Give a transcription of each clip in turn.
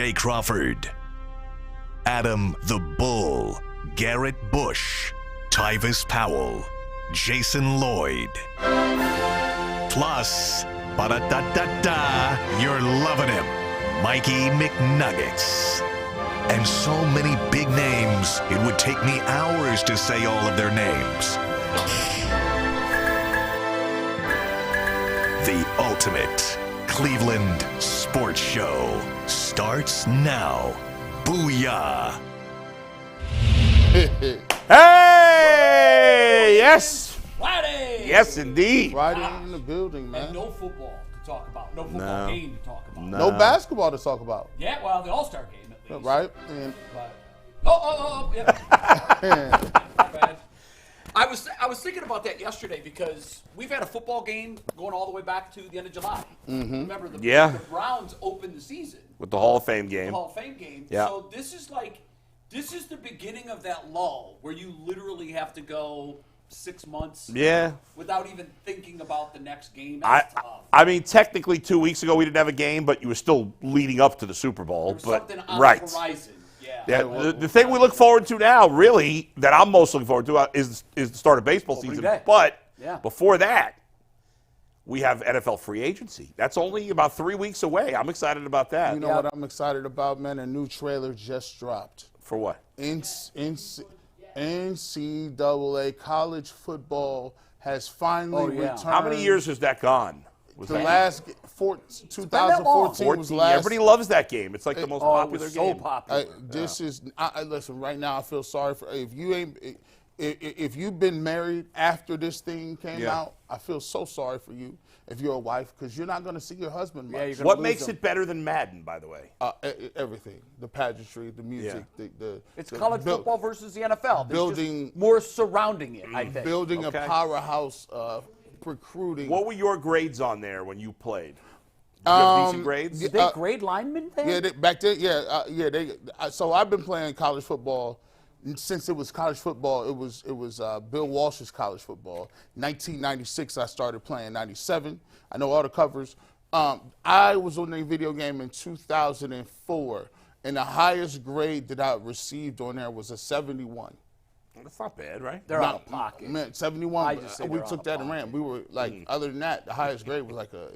Jay Crawford, Adam the Bull, Garrett Bush, Tyvis Powell, Jason Lloyd. Plus, ba-da-da-da-da, you're loving him, Mikey McNuggets. And so many big names, it would take me hours to say all of their names. The ultimate Cleveland sports show starts now. Booyah! Hey! Yes! Friday! Yes, indeed. Friday in the building, man. And no football to talk about. No football game to talk about. No basketball to talk about. Yeah, well, the All-Star game at least. Right? And But, yeah. My bad. I was thinking about that yesterday because we've had a football game going all the way back to the end of July. Mm-hmm. Remember, the Browns opened the season. With the Hall of Fame game. The Hall of Fame game. Yeah. So this is the beginning of that lull where you literally have to go 6 months without even thinking about the next game. I mean, technically 2 weeks ago we didn't have a game, but you were still leading up to the Super Bowl. There was something on the horizon. Yeah, the thing we look forward to now, really, that I'm most looking forward to is the start of baseball season. Day. But before that, we have NFL free agency. That's only about 3 weeks away. I'm excited about that. you know what I'm excited about, man? A new trailer just dropped. For what? NCAA college football has finally returned. How many years has that gone? Last 2014 was last. Everybody loves that game. It's like the most popular game. So popular. Listen. Right now, I feel sorry for if you've been married after this thing came out. I feel so sorry for you if you're a wife because you're not going to see your husband much. What makes it better than Madden, by the way? Everything, the pageantry, the music, it's college football versus the NFL. Building more surrounding it. I think building a powerhouse. Recruiting. What were your grades on there when you played? Did you have decent grades? Did they grade linemen then? Yeah, back then, so I've been playing college football since it was college football. It was Bill Walsh's college football. 1996, I started playing. 97, I know all the covers. I was on a video game in 2004, and the highest grade that I received on there was a 71. That's not bad, right? They're out of pocket. Man, 71. We took that and ran. We were like, other than that, the highest grade was like a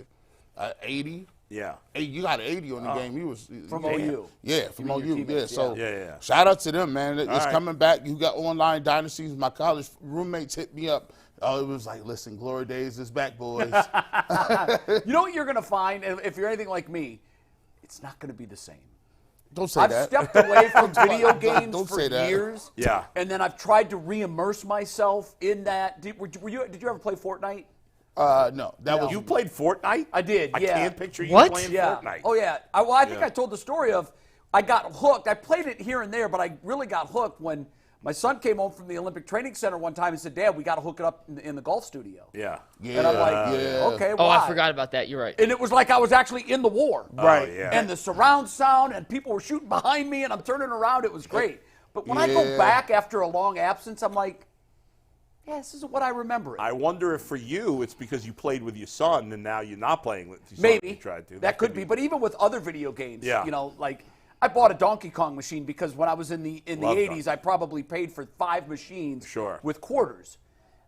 80. Yeah. You got an 80 on the game. He was from OU. Yeah, from OU. Yeah. So yeah. Shout out to them, man. It's coming back. You got online dynasties. My college roommates hit me up. Oh, it was like, listen, Glory Days is back, boys. You know what you're gonna find if you're anything like me? It's not gonna be the same. Don't say I've that. stepped away from video games for years. Yeah. And then I've tried to re-immerse myself in that. Did you ever play Fortnite? No. That was you played Fortnite? I did, I can't picture you playing Yeah. Fortnite. Oh, yeah. I think I told the story of I got hooked. I played it here and there, but I really got hooked when my son came home from the Olympic Training Center one time and said, Dad, we got to hook it up in the golf studio. Yeah. And I'm like, okay, Oh, why? I forgot about that. You're right. And it was like I was actually in the war. Right. Yeah. And the surround sound, and people were shooting behind me, and I'm turning around. It was great. But when I go back after a long absence, I'm like, yeah, this isn't what I remember it. I wonder if for you it's because you played with your son and now you're not playing with your son. Maybe. You tried to. That could be. But even with other video games, Yeah. you know, like I bought a Donkey Kong machine because when I was in the 80s, I probably paid for 5 machines with quarters.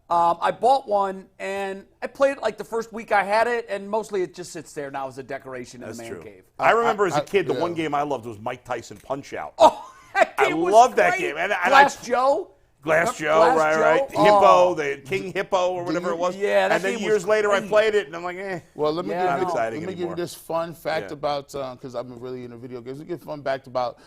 I bought one, and I played it like the first week I had it, and mostly it just sits there now as a decoration in the man cave. I remember as a kid, the one game I loved was Mike Tyson Punch-Out. Oh, that game was loved that great. game. And Glass Joe. Glass Joe, Glass right. Joe? Hippo, the King Hippo or whatever it was. Yeah, that and then game years was later great. I played it, and I'm like, Well, let me give you this fun fact about, because I've been really into video games. Let me give a fun fact about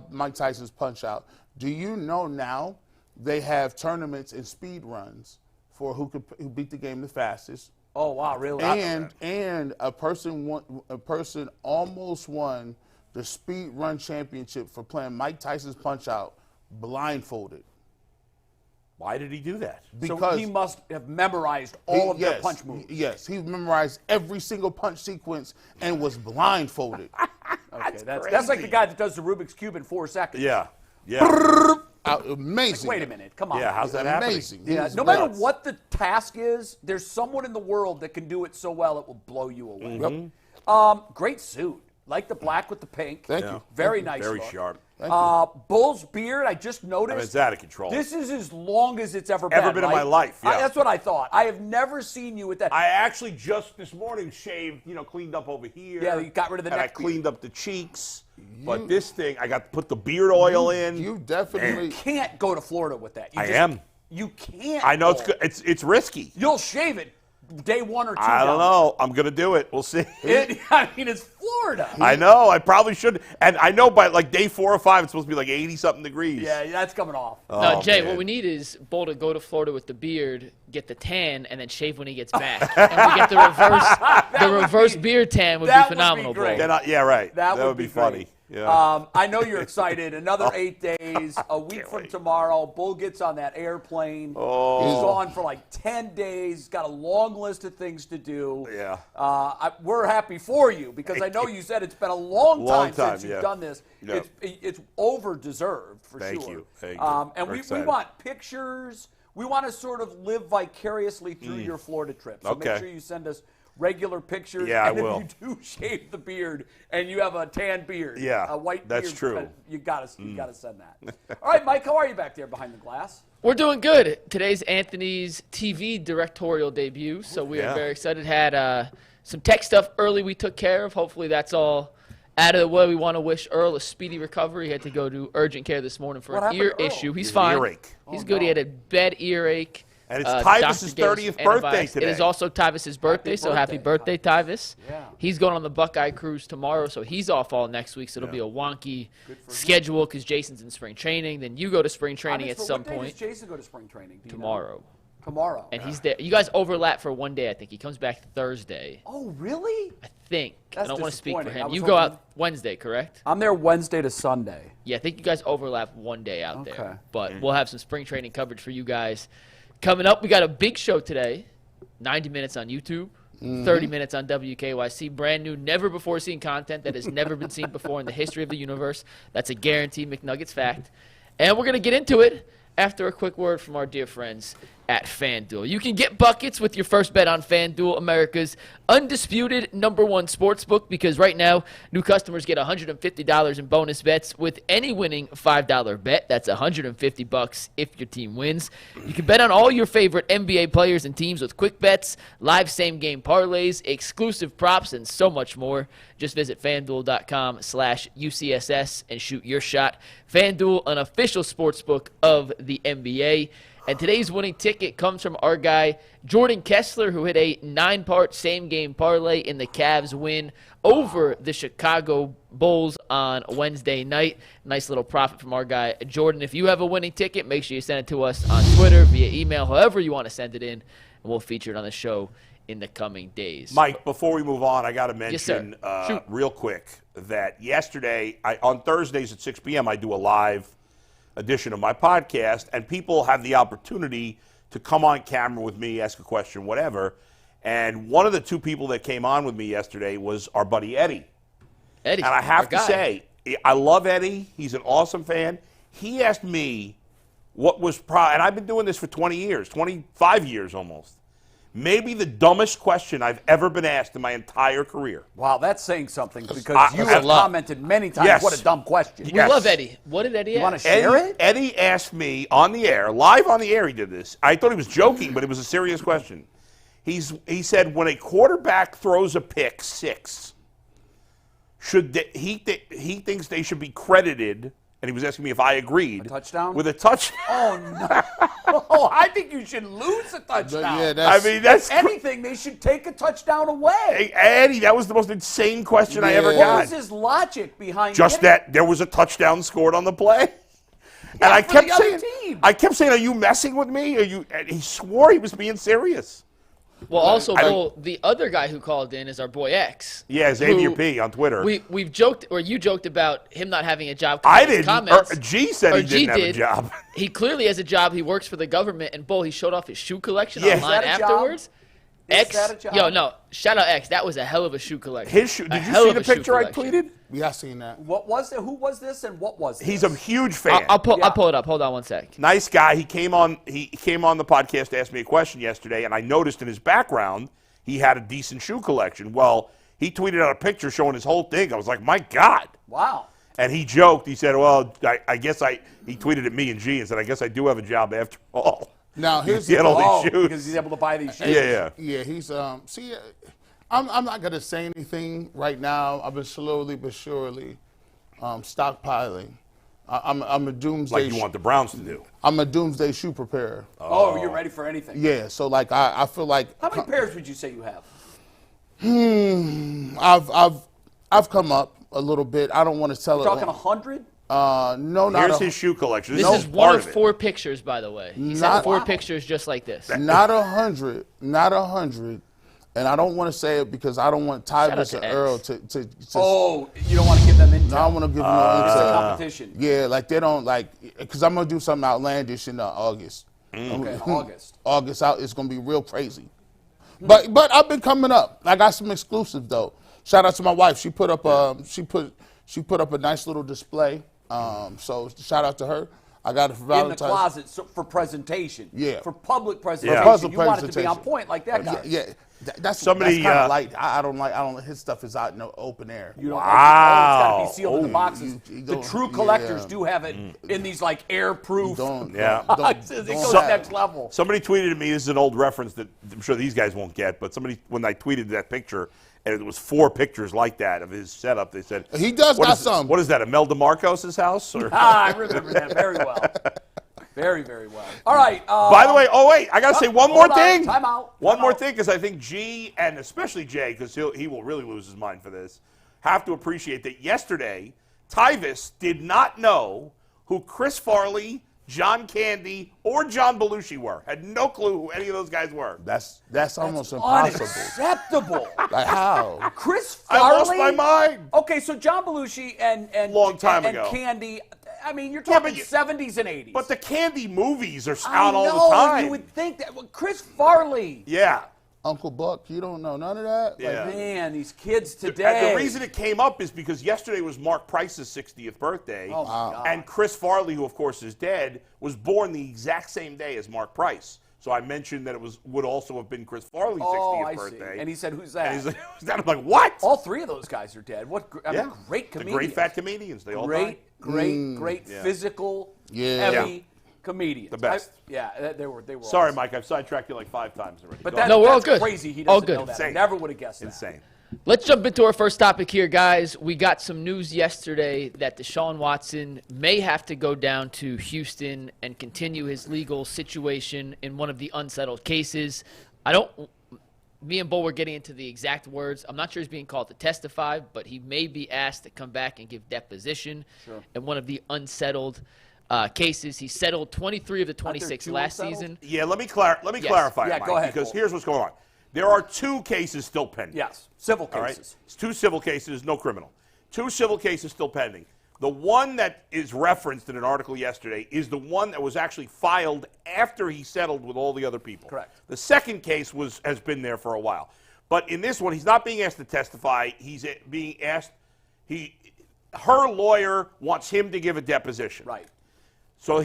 Mike Tyson's Punch-Out. Do you know now they have tournaments and speed runs for who beat the game the fastest? Oh, wow, really? And a person almost won the speed run championship for playing Mike Tyson's Punch-Out blindfolded. Why did he do that? Because so he must have memorized all of their punch moves. Yes, he memorized every single punch sequence and was blindfolded. Okay, that's like the guy that does the Rubik's Cube in 4 seconds. Yeah. Amazing. Like, wait a minute, come on. Yeah, how's that happening? Amazing. Yeah, no matter what the task is, there's someone in the world that can do it so well it will blow you away. Yep. Great suit. Like the black with the pink. Thank you. Very nice Very look. sharp. Bull's beard, I just noticed. I mean, it's out of control. This is as long as it's ever been. Ever been in my life, yeah. That's what I thought. I have never seen you with that. I actually just this morning shaved, cleaned up over here. Yeah, you got rid of the neck I cleaned up the cheeks. But this thing, I got to put the beard oil in. You definitely You can't go to Florida with that. I am. You can't. I know it's good. It's risky. You'll shave it day 1 or 2. I don't know. I'm going to do it. We'll see. I mean, it's Florida. I know. I probably should. And I know by like day 4 or 5, it's supposed to be like 80-something degrees. Yeah, that's coming off. No, Jay, man. what we need is Bull to go to Florida with the beard, get the tan, and then shave when he gets back. And we get the reverse beard tan would be phenomenal, great. Bull. Then yeah, right. That would be funny. great. Yeah. I know you're excited. Another 8 days, a week from wait. tomorrow. Bull gets on that airplane. Oh. He's gone for like 10 days. Got a long list of things to do. Yeah. We're happy for you because I know you said it's been a long time since you've done this. Yeah. It's over-deserved for Thank sure. you. Thank you. And We're we excited. want pictures. We want to sort of live vicariously through your Florida trip. So Okay. make sure you send us regular pictures. Yeah, I and will. if you do shave the beard and you have a tan beard, Yeah, a white that's beard, true. You gotta send that. All right, Mike, how are you back there behind the glass? We're doing good. Today's Anthony's TV directorial debut, so we Yeah. are very excited. Had some tech stuff early we took care of. Hopefully that's all out of the way. We want to wish Earl a speedy recovery. He had to go to urgent care this morning for What an happened ear to Earl? issue. He's An fine. earache. He's Oh, good. no. He had a bad earache. And it's Dr. Tyvus's gave us 30th birthday antibiotics. today. It is also Tyvus's birthday, so happy birthday, birthday, Tyvus. Yeah. He's going on the Buckeye cruise tomorrow, so he's off all next week, so it'll be a wonky schedule because Jason's in spring training. Then you go to spring training at some What day point does Jason go to spring training? Do you know? tomorrow. Tomorrow. And he's there. You guys overlap for one day, I think. He comes back Thursday, Oh, really? I think. That's I don't want to speak for disappointing. I him. was You go hoping- out Wednesday, correct? I'm there Wednesday to Sunday. Yeah, I think you guys overlap one day out Okay. there. But we'll have some spring training coverage for you guys. Coming up, we got a big show today. 90 minutes on YouTube, 30 minutes on WKYC. Brand new, never before seen content that has never been seen before in the history of the universe. That's a guaranteed McNuggets fact. And we're going to get into it after a quick word from our dear friends at FanDuel. You can get buckets with your first bet on FanDuel, America's undisputed #1 sportsbook, because right now new customers get $150 in bonus bets with any winning $5 bet. That's $150 if your team wins. You can bet on all your favorite NBA players and teams with quick bets, live same-game parlays, exclusive props, and so much more. Just visit FanDuel.com/UCSS and shoot your shot. FanDuel, an official sportsbook of the NBA. And today's winning ticket comes from our guy, Jordan Kessler, who hit a 9-part same-game parlay in the Cavs win over the Chicago Bulls on Wednesday night. Nice little profit from our guy, Jordan. If you have a winning ticket, make sure you send it to us on Twitter, via email, however you want to send it in, and we'll feature it on the show in the coming days. Mike, before we move on, I got to mention Shoot. real quick that yesterday, on Thursdays at 6 p.m., I do a live edition of my podcast, and people have the opportunity to come on camera with me, ask a question, whatever. And one of the two people that came on with me yesterday was our buddy Eddie. Eddie, And I have our to guy. say, I love Eddie. He's an awesome fan. He asked me what was, and I've been doing this for 20 years, 25 years almost. Maybe the dumbest question I've ever been asked in my entire career. Wow, that's saying something because you that's have a lot. commented many times. Yes. What a dumb question. We Yes. love Eddie. What did Eddie You want ask? to share it? Eddie asked me on the air, live on the air, he did this. I thought he was joking, but it was a serious question. He said, when a quarterback throws a pick six, he thinks they should be credited, and he was asking me if I agreed. A touchdown? With a touchdown. Oh, no. Oh, I think you should lose a touchdown. Yeah, that's, I mean, that's If anything, they should take a touchdown away. Hey, Eddie, that was the most insane question I ever Yeah. What got. was his logic behind Just it? that there was a touchdown scored on the play. And I for kept the other saying, team. are you messing with me? And he swore he was being serious. Well, also, I don't- Bull, the other guy who called in is our boy X. Yeah, Xavier who P on Twitter. We've joked, or you joked about him not having a job. I His didn't. Comments, G said he or G didn't have a did. job. He clearly has a job. He works for the government. And Bull, he showed off his shoe collection Yeah. Is online that a job? afterwards. Is X, that a job? yo, no, shout out X. That was a hell of a shoe collection. His shoe. A Did you hell see of the a shoe picture I collection. tweeted? yeah, I seen that. What was it? Who was this and what was this? He's a huge fan. I'll pull Yeah. it up. Hold on one sec. Nice guy. He came on the podcast to ask me a question yesterday, and I noticed in his background he had a decent shoe collection. Well, He tweeted out a picture showing his whole thing. I was like, my God. Wow. And he joked. He said, well, I guess he tweeted at me and G and said, I guess I do have a job after all. Now, here's the all these shoes. Because he's able to buy these shoes. Yeah. Yeah, he's, I'm not going to say anything right now. I've been slowly but surely stockpiling. I'm a doomsday. Like you want the Browns to do. I'm a doomsday shoe preparer. Oh, you're ready for anything. Yeah, so like I feel like. How many pairs would you say you have? I've come up a little bit. I don't want to tell it. Talking 100? No, not Here's his shoe collection. This is one of 4 pictures, by the way. He sent 4 pictures just like this. Not 100. Not 100. And I don't want to say it because I don't want Tyvus and Earl to. Oh, you don't want to give them intel? No, I want to give them no It's a intel. competition. Yeah, like they don't like, because I'm going to do something outlandish in August. Okay, August. August out, it's going to be real crazy. But I've been coming up. I got some exclusive though. Shout out to my wife. She put up she put up a nice little display. So shout out to her. I got it for Valentine's. In the closet for presentation. Yeah. For public presentation. Yeah. You want it to be on point like that guy. Yeah. That's Somebody, kind of light. I don't like his stuff is out in the open air. You don't like it. Oh, it's got to be sealed in the boxes. You The don't- true collectors yeah. do have it in these like airproof Yeah. boxes. It goes next level. Somebody tweeted at me, this is an old reference that I'm sure these guys won't get, but somebody, when I tweeted that picture, and it was 4 pictures like that of his setup, they said, He does got some. What is that, Imelda Marcos' house? Or? I remember that very well. Very, very well. All right. By the way, I got to say one more thing. Time out. One more thing, because I think G, and especially Jay, because he will really lose his mind for this, have to appreciate that yesterday, Tyvus did not know who Chris Farley, John Candy, or John Belushi were. Had no clue who any of those guys were. That's almost impossible. Unacceptable. Like how? Chris Farley. I lost my mind. Okay, so John Belushi and Long time and ago. Candy. I mean, you're talking 70s and 80s. But the Candy movies are I out all know, the time. You would think that. Well, Chris Farley. Yeah. Uncle Buck, you don't know none of that? Yeah. Man, these kids today. And the reason it came up is because yesterday was Mark Price's 60th birthday. Oh, my God. And Chris Farley, who of course is dead, was born the exact same day as Mark Price. So I mentioned that it would also have been Chris Farley's 60th birthday. See. And he said, "Who's that?" And he's like, I'm like, what? All 3 of those guys are dead. What? I mean, great comedians. The great fat comedians. They all died. Great physical, heavy comedians. The best. They were. Sorry, awesome. Mike. I've sidetracked you like 5 times already. But Go that, we're all that's good. crazy. He All doesn't good. know that. I Insane. never would have guessed that. Insane. Let's jump into our first topic here, guys. We got some news yesterday that Deshaun Watson may have to go down to Houston and continue his legal situation in one of the unsettled cases. Me and Bo were getting into the exact words. I'm not sure he's being called to testify, but he may be asked to come back and give deposition in one of the unsettled cases. He settled 23 of the 26 last unsettled? season. Yeah, let me clarify, Yeah, Mike, go ahead, because Cole. here's what's going on. There are 2 cases still pending. Yes, civil All right? cases. It's 2 civil cases, no criminal. 2 civil cases still pending. The one that is referenced in an article yesterday is the one that was actually filed after he settled with all the other people. Correct. The second case has been there for a while. But in this one, he's not being asked to testify. He's being asked, her lawyer wants him to give a deposition. Right. So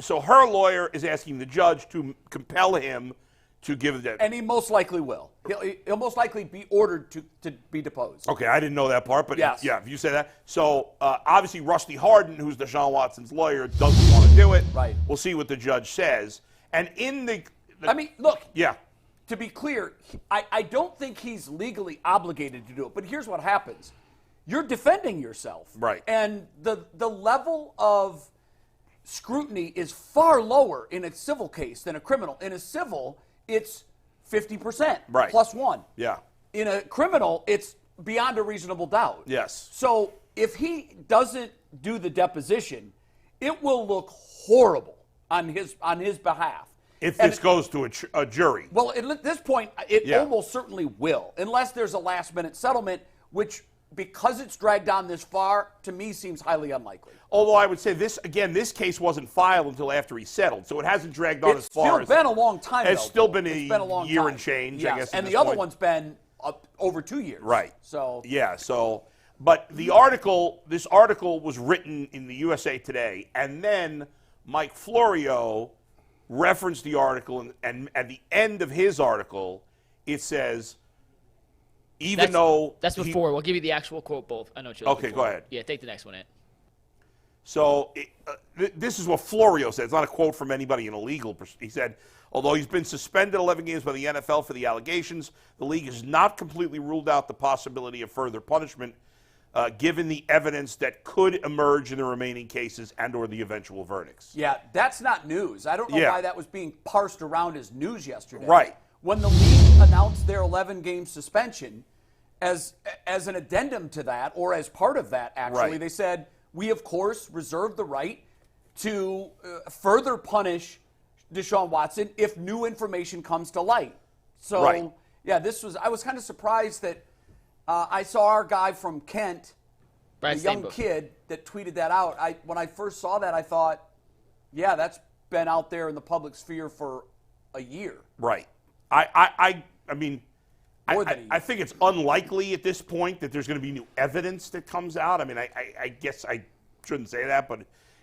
so her lawyer is asking the judge to compel him to give the deposition. And he most likely will. He'll most likely be ordered to be deposed. Okay, I didn't know that part, but Yes. yeah, if you say that. So obviously Rusty Hardin, who's Deshaun Watson's lawyer, doesn't want to do it. Right. We'll see what the judge says. And in the I mean, look. yeah. To be clear, I don't think he's legally obligated to do it. But here's what happens. You're defending yourself. Right. And the level of scrutiny is far lower in a civil case than a criminal. In a civil, it's 50%. Right. Plus 1. Yeah. In a criminal, it's beyond a reasonable doubt. Yes. So if he doesn't do the deposition, it will look horrible on his behalf. If this goes to a jury. Well, at this point, it almost certainly will, unless there's a last-minute settlement, which, because it's dragged on this far, to me seems highly unlikely. Although I would say this case wasn't filed until after he settled, so it hasn't dragged on as far as. It's still been a long time. It's though, still Paul. been It's a long year time. and change, yes. I guess. And the other one's been over 2 years. Right. So. Yeah. So, but this article was written in the USA Today, and then Mike Florio referenced the article, and at the end of his article, it says, That's before. We'll give you the actual quote both. I know what you're looking for. Go ahead. Yeah, take the next one in. So this is what Florio said. It's not a quote from anybody in a legal. He said, although he's been suspended 11 games by the NFL for the allegations, the league has not completely ruled out the possibility of further punishment, given the evidence that could emerge in the remaining cases and or the eventual verdicts. Yeah, that's not news. I don't know why that was being parsed around as news yesterday. Right. When the league announced their 11-game suspension, as an addendum to that, or as part of that, actually, they said, we, of course, reserve the right to further punish Deshaun Watson if new information comes to light. So, I was kind of surprised that I saw our guy from Kent, the young kid that tweeted that out. When I first saw that, I thought, yeah, that's been out there in the public sphere for a year. Right. I mean, I think it's unlikely at this point that there's going to be new evidence that comes out. I mean, I guess I shouldn't say that, but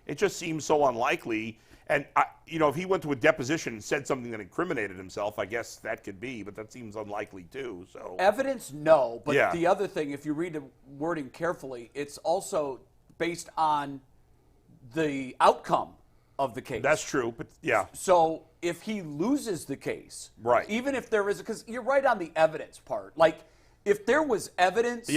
it just seems so unlikely. And, if he went to a deposition and said something that incriminated himself, I guess that could be, but that seems unlikely too. So evidence, no. But the other thing, if you read the wording carefully, it's also based on the outcome of the case. That's true, but yeah. So if he loses the case, even if there is, because you're right on the evidence part. Like, if there was evidence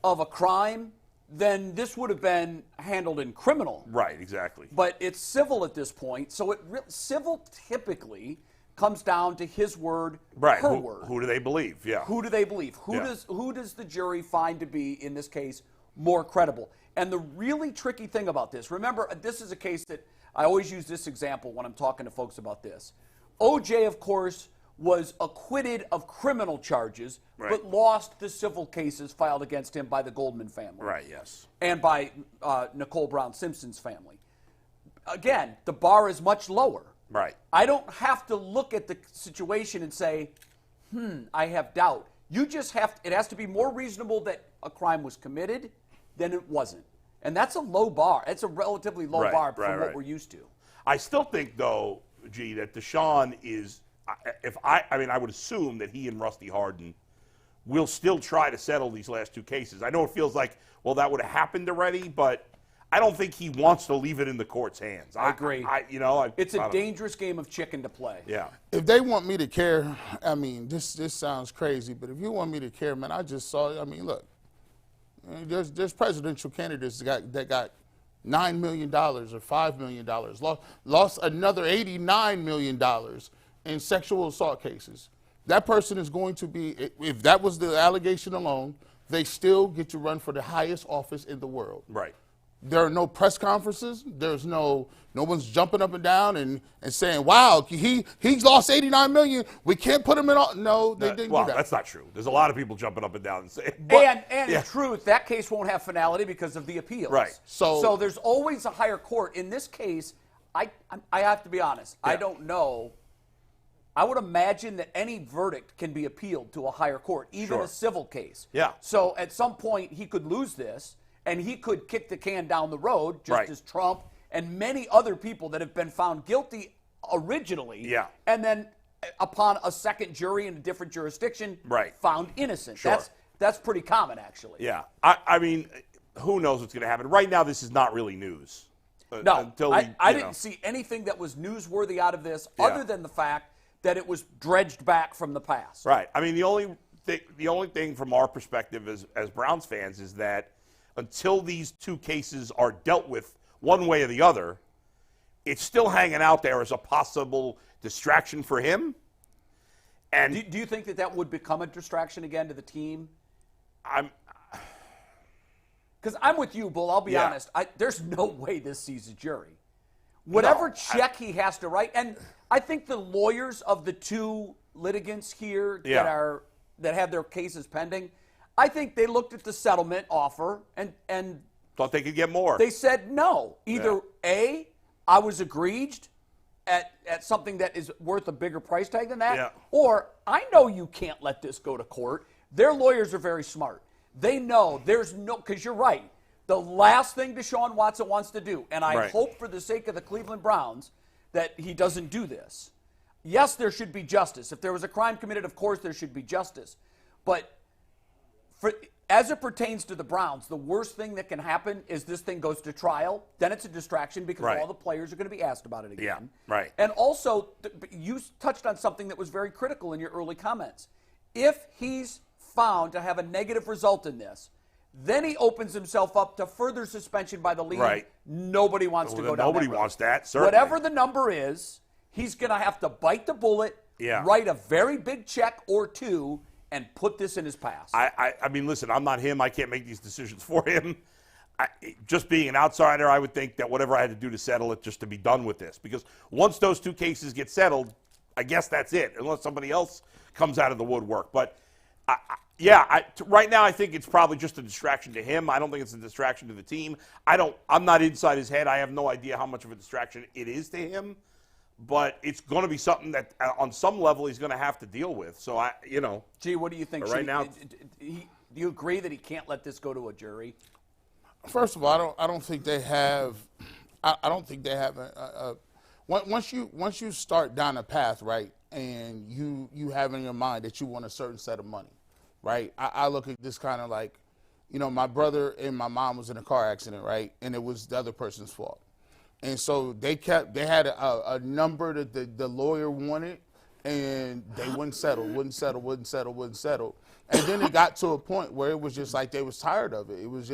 of a crime, then this would have been handled in criminal. Right, exactly. But it's civil at this point. So civil typically comes down to his word, her word. Who do they believe? Yeah. Who do they believe? Who does the jury find to be, in this case, more credible? And the really tricky thing about this, remember, this is a case that I always use this example when I'm talking to folks about this. OJ, of course, was acquitted of criminal charges, but lost the civil cases filed against him by the Goldman family. Right, yes. And by Nicole Brown Simpson's family. Again, the bar is much lower. Right. I don't have to look at the situation and say, I have doubt. You just have, it has to be more reasonable that a crime was committed than it wasn't. And that's a low bar. It's a relatively low bar from what we're used to. I still think, though, G, that Deshaun is, I would assume that he and Rusty Harden will still try to settle these last two cases. I know it feels like, well, that would have happened already, but I don't think he wants to leave it in the court's hands. I agree. It's a dangerous game of chicken to play. Yeah. If they want me to care, I mean, this sounds crazy, but if you want me to care, man, I just saw, look, there's presidential candidates that got $9 million or $5 million, lost another $89 million in sexual assault cases. That person is going to be, if that was the allegation alone, they still get to run for the highest office in the world. Right. There are no press conferences. There's no one's jumping up and down and saying, wow, he's lost $89 million. We can't put him in all. No, they didn't do that. That's not true. There's a lot of people jumping up and down and saying. In truth, that case won't have finality because of the appeals. Right. So there's always a higher court. In this case, I have to be honest. I don't know. I would imagine that any verdict can be appealed to a higher court, even a civil case. Yeah. So at some point, he could lose this, and he could kick the can down the road, just as Trump and many other people that have been found guilty originally. Yeah. And then upon a second jury in a different jurisdiction, found innocent. Sure. That's pretty common, actually. Yeah. I mean, who knows what's going to happen? Right now, this is not really news. No. I didn't see anything that was newsworthy out of this other than the fact that it was dredged back from the past. Right. I mean, the only thing from our perspective as Browns fans is that until these two cases are dealt with one way or the other, it's still hanging out there as a possible distraction for him. And do you think that would become a distraction again to the team? Because I'm with you, Bull. I'll be honest. There's no way this sees a jury. Whatever check he has to write, and I think the lawyers of the two litigants here that have their cases pending, I think they looked at the settlement offer and thought they could get more. They said no. Either A, I was aggrieved at something that is worth a bigger price tag than that, or I know you can't let this go to court. Their lawyers are very smart. They know there's no, because you're right. The last thing Deshaun Watson wants to do, and I hope for the sake of the Cleveland Browns that he doesn't do this. Yes, there should be justice. If there was a crime committed, of course there should be justice. But as it pertains to the Browns, the worst thing that can happen is this thing goes to trial. Then it's a distraction because all the players are going to be asked about it again. Yeah, right. And also, you touched on something that was very critical in your early comments. If he's found to have a negative result in this, then he opens himself up to further suspension by the league. Right. Nobody wants to go down Nobody that road. wants that, certainly. Whatever the number is, he's going to have to bite the bullet, write a very big check or two, and put this in his past. I mean, listen, I'm not him. I can't make these decisions for him. Just being an outsider, I would think that whatever I had to do to settle it, just to be done with this. Because once those two cases get settled, I guess that's it, unless somebody else comes out of the woodwork. But, right now I think it's probably just a distraction to him. I don't think it's a distraction to the team. I'm not inside his head. I have no idea how much of a distraction it is to him. But it's going to be something that, on some level, he's going to have to deal with. So, Gee, what do you think? Right now, do you agree that he can't let this go to a jury? First of all, I don't think they have. I don't think they have once you start down a path, right, and you have in your mind that you want a certain set of money, right? I look at this kind of like, my brother and my mom was in a car accident, right, and it was the other person's fault. And so they had a number that the lawyer wanted, and they wouldn't settle. And then it got to a point where it was just like they was tired of it. It was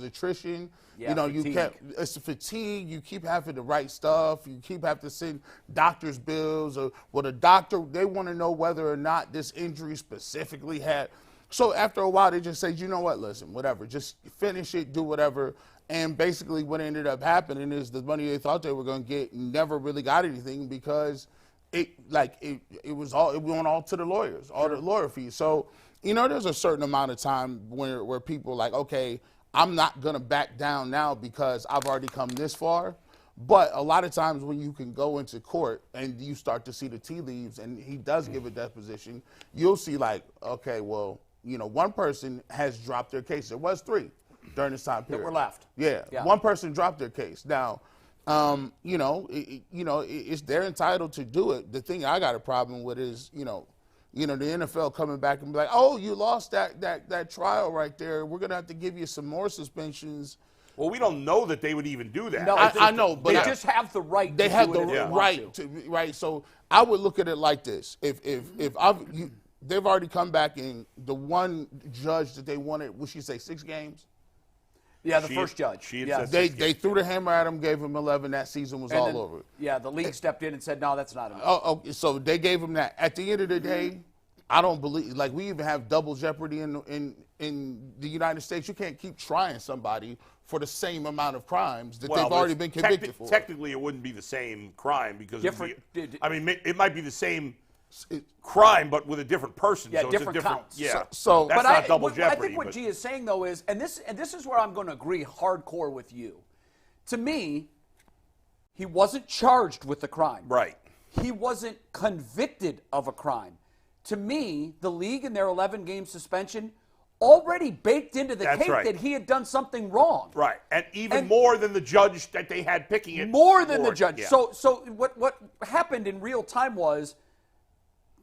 attrition. Fatigue. It's fatigue. You keep having to write stuff. You keep having to send doctor's bills. The doctor, they want to know whether or not this injury specifically had. So after a while, they just say, you know what, listen, whatever, just finish it, do whatever. And basically what ended up happening is the money they thought they were going to get never really got anything because it went all to the lawyers, all the lawyer fees. So, there's a certain amount of time where people are like, okay, I'm not going to back down now because I've already come this far. But a lot of times when you can go into court and you start to see the tea leaves and he does give a deposition, you'll see like, okay, well, one person has dropped their case. There was 3 during this time period. That were left. Yeah. One person dropped their case. Now, it's they're entitled to do it. The thing I got a problem with is, the NFL coming back and be like, oh, you lost that trial right there. We're gonna have to give you some more suspensions. Well, we don't know that they would even do that. No, I know, but they just have the right. They have the right to, right. So I would look at it like this: they've already come back and the one judge that they wanted, would she say 6 games? Yeah, the first judge. They threw the hammer at him, gave him 11. That season was all over. Yeah, the league stepped in and said, no, that's not enough. Okay, so they gave him that. At the end of the day, I don't believe, like we even have double jeopardy in the United States. You can't keep trying somebody for the same amount of crimes that they've already been convicted for. Technically, it wouldn't be the same crime because it might be the same crime, but with a different person. Yeah, so different it's a counts. Yeah, so that's not double jeopardy. I think what G is saying though is, and this is where I'm going to agree hardcore with you. To me, he wasn't charged with the crime. Right. He wasn't convicted of a crime. To me, the league in their 11-game suspension already baked into the cake that he had done something wrong. Right, and even more than the judge that they had picking it. More than the judge. Yeah. So what happened in real time was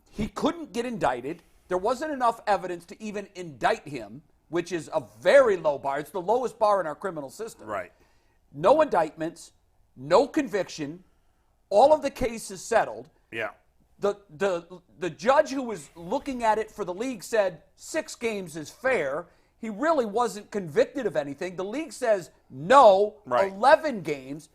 he couldn't get indicted. There wasn't enough evidence to even indict him, which is a very low bar. It's the lowest bar in our criminal system. Right. No indictments, no conviction, all of the cases settled. Yeah. The judge who was looking at it for the league said 6 games is fair. He really wasn't convicted of anything. The league says no, 11 games.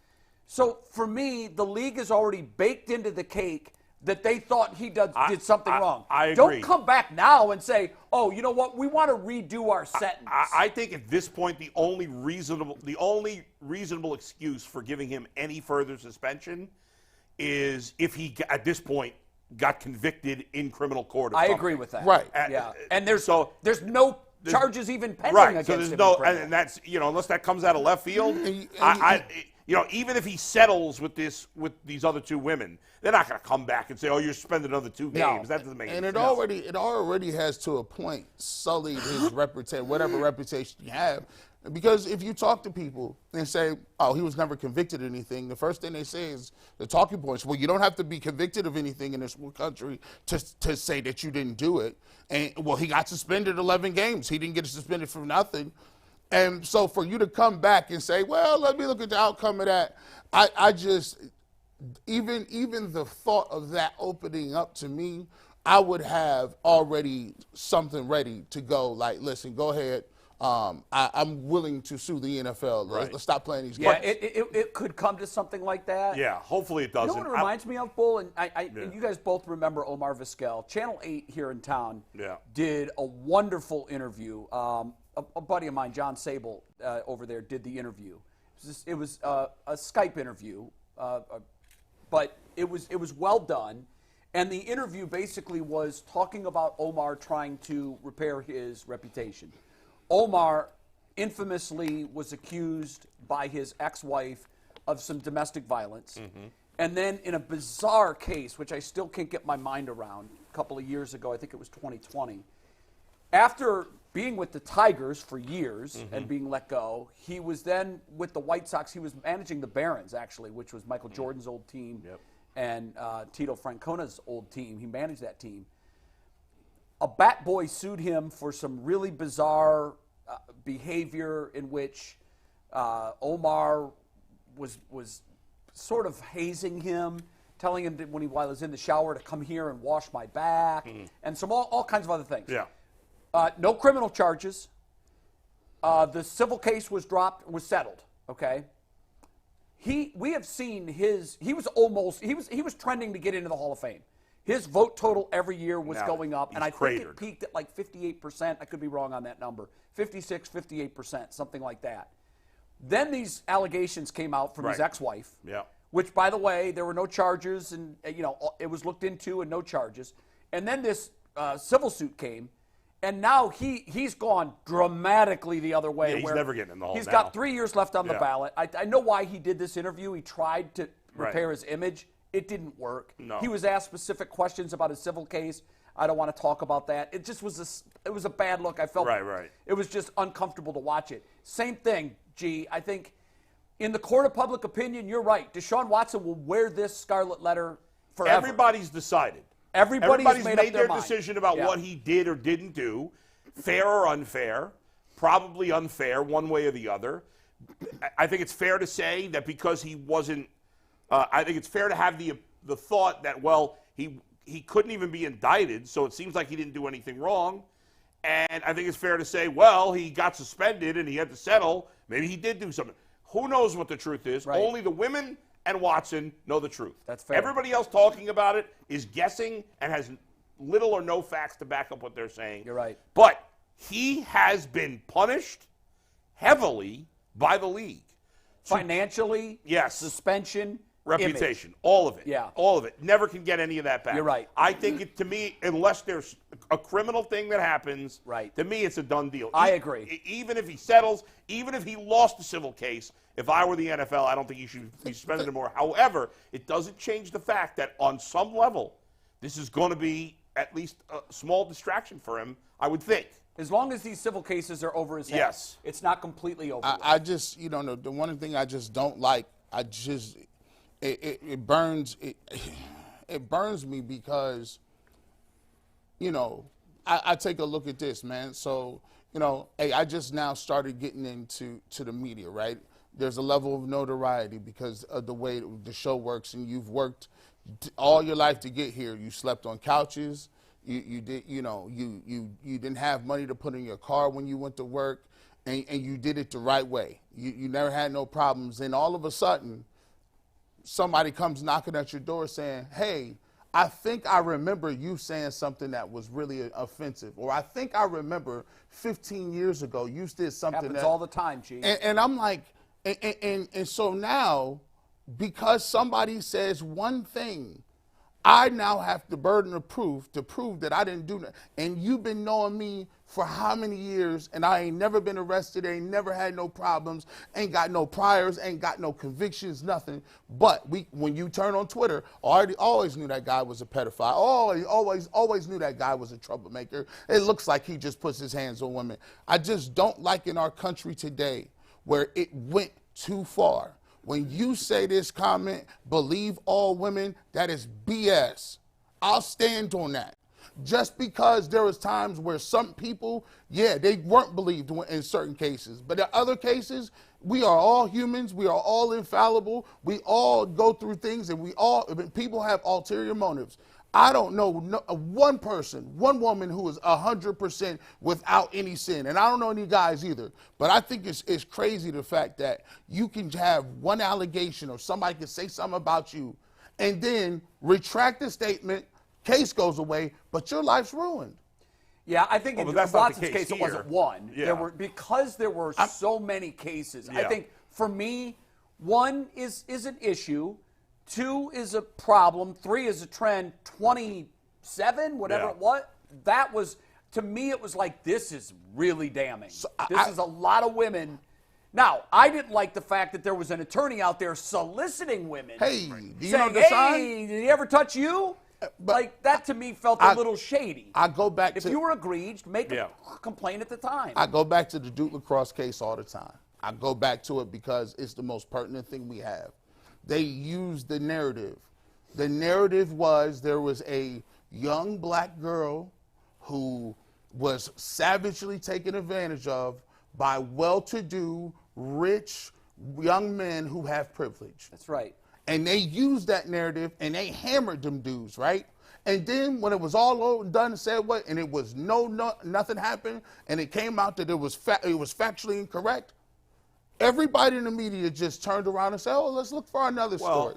So for me, the league is already baked into the cake that they thought he did something wrong. I agree. Don't come back now and say, oh, you know what, we want to redo our sentence. I think at this point the only reasonable excuse for giving him any further suspension is if he at this point got convicted in criminal court. I agree with that. Right. Yeah. And there's no charges even pending against him. So there's no, and that's, unless that comes out of left field, even if he settles with these other 2 women, they're not going to come back and say, oh, you're spending another 2 games. That doesn't make any sense. And it already has to a point sullied his reputation, whatever reputation you have. Because if you talk to people and say, oh, he was never convicted of anything, the first thing they say is the talking points. Well, you don't have to be convicted of anything in this country to say that you didn't do it. And, well, he got suspended 11 games. He didn't get suspended for nothing. And so for you to come back and say, well, let me look at the outcome of that, I just, even the thought of that opening up to me, I would have already something ready to go, like, listen, go ahead. I'm willing to sue the NFL. Right. Let's stop playing these games. Yeah, it could come to something like that. Yeah, hopefully it doesn't. You know what it reminds me of, Bull? And and you guys both remember Omar Vizquel. Channel 8 here in town did a wonderful interview. A buddy of mine, John Sable, over there, did the interview. It was a Skype interview, but it was well done. And the interview basically was talking about Omar trying to repair his reputation. Omar infamously was accused by his ex-wife of some domestic violence. Mm-hmm. And then in a bizarre case, which I still can't get my mind around, a couple of years ago, I think it was 2020, after being with the Tigers for years and being let go, he was then with the White Sox. He was managing the Barons, actually, which was Michael Jordan's old team and Tito Francona's old team. He managed that team. A bat boy sued him for some really bizarre behavior in which Omar was sort of hazing him, telling him when he was in the shower to come here and wash my back, and some all kinds of other things. Yeah. No criminal charges. The civil case was settled. Okay. We have seen he was trending to get into the Hall of Fame. His vote total every year was going up, and I think it peaked at like 58%. I could be wrong on that number. 56, 58%, something like that. Then these allegations came out from his ex-wife, which, by the way, there were no charges, and it was looked into and no charges. And then this civil suit came, and now he's gone dramatically the other way. Yeah, he's never getting in the Hall. He's got 3 years left on the ballot. I know why he did this interview. He tried to repair his image. It didn't work. No. He was asked specific questions about his civil case. I don't want to talk about that. It just was a bad look. I felt it was just uncomfortable to watch it. Same thing, G. I think in the court of public opinion, you're right. Deshaun Watson will wear this scarlet letter forever. Everybody's decided. Everybody's made their decision about what he did or didn't do, fair or unfair, probably unfair one way or the other. I think it's fair to say that because he wasn't I think it's fair to have the thought that, well, he couldn't even be indicted, so it seems like he didn't do anything wrong. And I think it's fair to say, well, he got suspended and he had to settle. Maybe he did do something. Who knows what the truth is? Right. Only the women and Watson know the truth. That's fair. Everybody else talking about it is guessing and has little or no facts to back up what they're saying. You're right. But he has been punished heavily by the league. Financially, suspension, reputation, image. all of it. Yeah. All of it. Never can get any of that back. You're right. I think, to me, unless there's a criminal thing that happens, to me it's a done deal. I agree. Even if he settles, even if he lost the civil case, if I were the NFL, I don't think he should be suspended anymore. However, it doesn't change the fact that on some level, this is going to be at least a small distraction for him, I would think. As long as these civil cases are over his head, it's not completely over. I just, the one thing I just don't like, it burns me because, I take a look at this, man. So, hey, I just now started getting into the media, right? There's a level of notoriety because of the way the show works, and you've worked all your life to get here. You slept on couches. You didn't have money to put in your car when you went to work, and you did it the right way. You never had no problems. And all of a sudden, somebody comes knocking at your door saying, hey, I think I remember you saying something that was really offensive. Or I think I remember 15 years ago you did something happens all the time, Chief. And I'm like, and so now, because somebody says one thing, I now have the burden of proof to prove that I didn't do that. And you've been knowing me for how many years, and I ain't never been arrested, ain't never had no problems, ain't got no priors, ain't got no convictions, nothing. But when you turn on Twitter, always knew that guy was a pedophile. Always knew that guy was a troublemaker. It looks like he just puts his hands on women. I just don't like in our country today where it went too far. When you say this comment, believe all women, that is BS. I'll stand on that. Just because there was times where some people, they weren't believed in certain cases. But in other cases, we are all humans. We are all infallible. We all go through things, and people have ulterior motives. I don't know one woman who is 100% without any sin. And I don't know any guys either. But I think it's crazy the fact that you can have one allegation or somebody can say something about you and then retract the statement, case goes away, but your life's ruined. Yeah, I think in Watson's case it wasn't one. Yeah. There were so many cases. Yeah. I think for me, 1 is an issue. 2 is a problem. 3 is a trend. 27, whatever it was, that was, to me, it was like, this is really damning. This is a lot of women. Now, I didn't like the fact that there was an attorney out there soliciting women. Hey, do you saying, know the sign? Hey, did he ever touch you? But that to me felt a little shady. I go back if you were egregious, make a complaint at the time. I go back to the Duke lacrosse case all the time. I go back to it because it's the most pertinent thing we have. They used the narrative. The narrative was there was a young black girl who was savagely taken advantage of by well-to-do, rich young men who have privilege. That's right. And they used that narrative and they hammered them dudes, right? And then when it was all over and done and said what, and it was nothing happened, and it came out that it was factually incorrect, everybody in the media just turned around and said, "Oh, let's look for another story."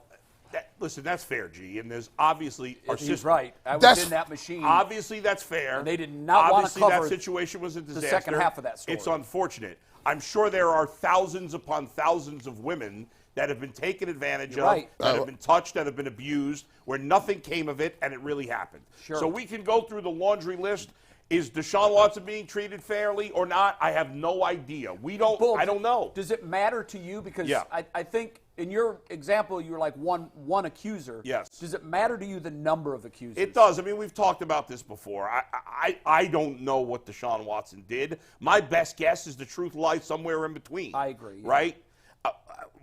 Listen, that's fair, G. And there's obviously he's right. I was in that machine. Obviously, that's fair. And they did not want to cover that situation was a disaster. The second half of that story. It's unfortunate. I'm sure there are thousands upon thousands of women that have been taken advantage of, that have been touched, that have been abused, where nothing came of it, and it really happened. Sure. So we can go through the laundry list. Is Deshaun Watson being treated fairly or not? I have no idea. I don't know. Does it matter to you? Because I think in your example, you're like one accuser. Yes. Does it matter to you the number of accusers? It does. I mean, we've talked about this before. I don't know what Deshaun Watson did. My best guess is the truth lies somewhere in between. I agree. Yeah. Right?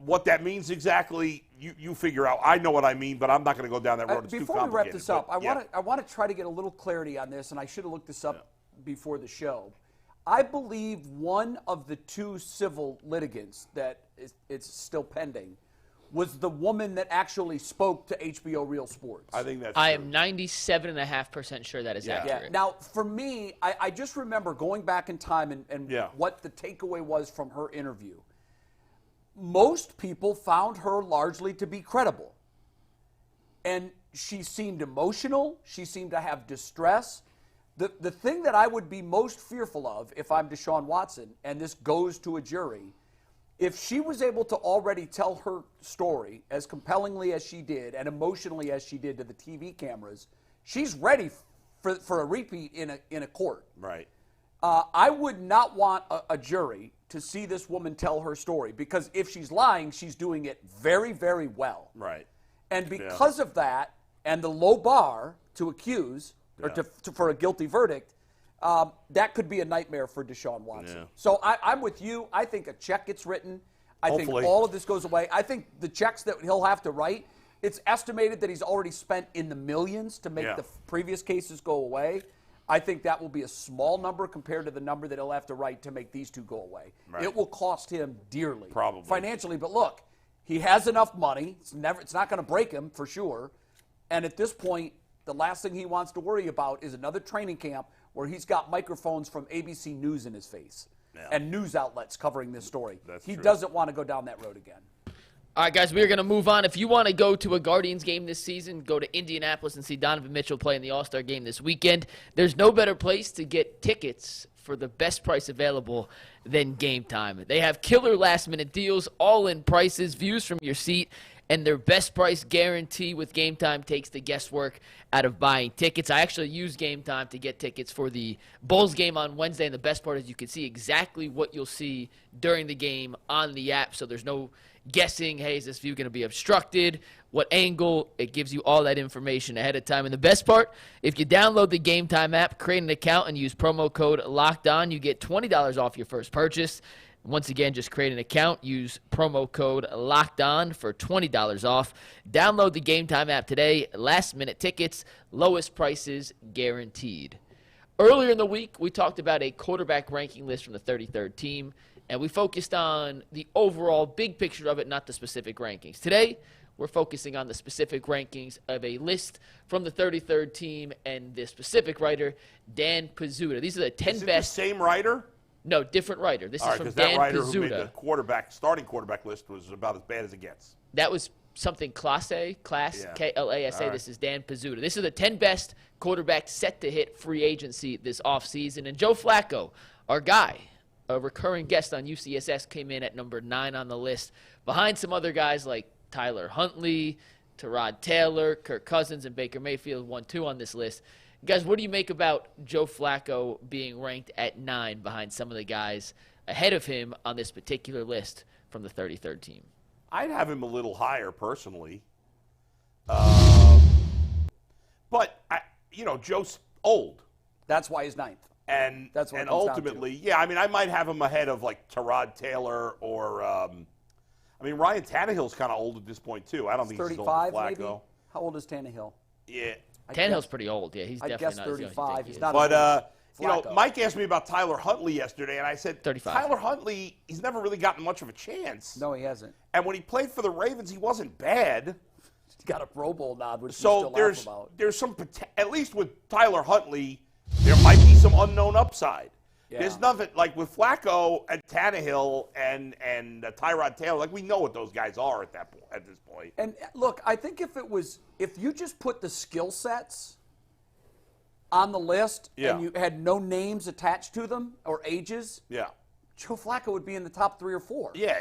What that means exactly, you figure out. I know what I mean, but I'm not going to go down that road. It's too complicated. Before we wrap this up, I want to try to get a little clarity on this, and I should have looked this up before the show. I believe one of the 2 civil litigants that it's still pending was the woman that actually spoke to HBO Real Sports. I think that's I am 97.5% sure that is accurate. Yeah. Now, for me, I just remember going back in time and what the takeaway was from her interview. Most people found her largely to be credible. And she seemed emotional. She seemed to have distress. The thing that I would be most fearful of if I'm Deshaun Watson, and this goes to a jury, if she was able to already tell her story as compellingly as she did and emotionally as she did to the TV cameras, she's ready for a repeat in a court. Right. I would not want a jury to see this woman tell her story, because if she's lying, she's doing it very, very well. Right. And because of that and the low bar to accuse or for a guilty verdict, that could be a nightmare for Deshaun Watson. Yeah. So I'm with you. I think a check gets written. I think all of this goes away. I think the checks that he'll have to write, it's estimated that he's already spent in the millions to make the previous cases go away. I think that will be a small number compared to the number that he'll have to write to make these 2 go away. Right. It will cost him dearly. Probably. Financially. But look, he has enough money. It's not going to break him for sure. And at this point, the last thing he wants to worry about is another training camp where he's got microphones from ABC News in his face and news outlets covering this story. He doesn't want to go down that road again. All right, guys, we're going to move on. If you want to go to a Guardians game this season, go to Indianapolis and see Donovan Mitchell play in the All-Star game this weekend. There's no better place to get tickets for the best price available than Game Time. They have killer last-minute deals, all-in prices, views from your seat, and their best price guarantee with Game Time takes the guesswork out of buying tickets. I actually use Game Time to get tickets for the Bulls game on Wednesday, and the best part is you can see exactly what you'll see during the game on the app, so there's no guessing, hey, is this view going to be obstructed? What angle? It gives you all that information ahead of time. And the best part, if you download the Game Time app, create an account, and use promo code LOCKEDON, you get $20 off your first purchase. Once again, just create an account, use promo code LOCKEDON for $20 off. Download the Game Time app today. Last-minute tickets, lowest prices guaranteed. Earlier in the week, we talked about a quarterback ranking list from the 33rd team, and we focused on the overall big picture of it, not the specific rankings. Today, we're focusing on the specific rankings of a list from the 33rd team and the specific writer, Dan Pizzuta. These are the 10 Is it best. the same writer? No, different writer. This is from Because Dan that writer Pizzuta. who made the starting quarterback list was about as bad as it gets. That was something Class, Yeah. K-L-A-S-A. This is Dan Pizzuta. This is the 10 best quarterbacks set to hit free agency this offseason. And Joe Flacco, our guy, a recurring guest on UCSS, came in at number 9 on the list, behind some other guys like Tyler Huntley, Tyrod Taylor, Kirk Cousins, and Baker Mayfield, 1-2 on this list. Guys, what do you make about Joe Flacco being ranked at 9 behind some of the guys ahead of him on this particular list from the 33rd team? I'd have him a little higher personally. But, Joe's old. That's why he's 9th. And That's what it and comes down ultimately, yeah, I mean, I might have him ahead of, like, Tyrod Taylor or, Ryan Tannehill's kind of old at this point, too. I don't think he's as old as 35, maybe? Flacco. How old is Tannehill? Yeah. Tannehill's pretty old. Yeah, he's I definitely guess not as young as you 35. think he He's is. not But, Flacco. Mike asked me about Tyler Huntley yesterday, and I said, 35. Tyler Huntley, he's never really gotten much of a chance. No, he hasn't. And when he played for the Ravens, he wasn't bad. He's got a Pro Bowl nod, which So we still laugh about. there's some, at least with Tyler Huntley, there might be some unknown upside. Yeah. There's nothing, like with Flacco and Tannehill and Tyrod Taylor, like we know what those guys are at this point. And look, I think if you just put the skill sets on the list Yeah. and you had no names attached to them or ages, Yeah. Joe Flacco would be in the top 3 or 4. Yeah.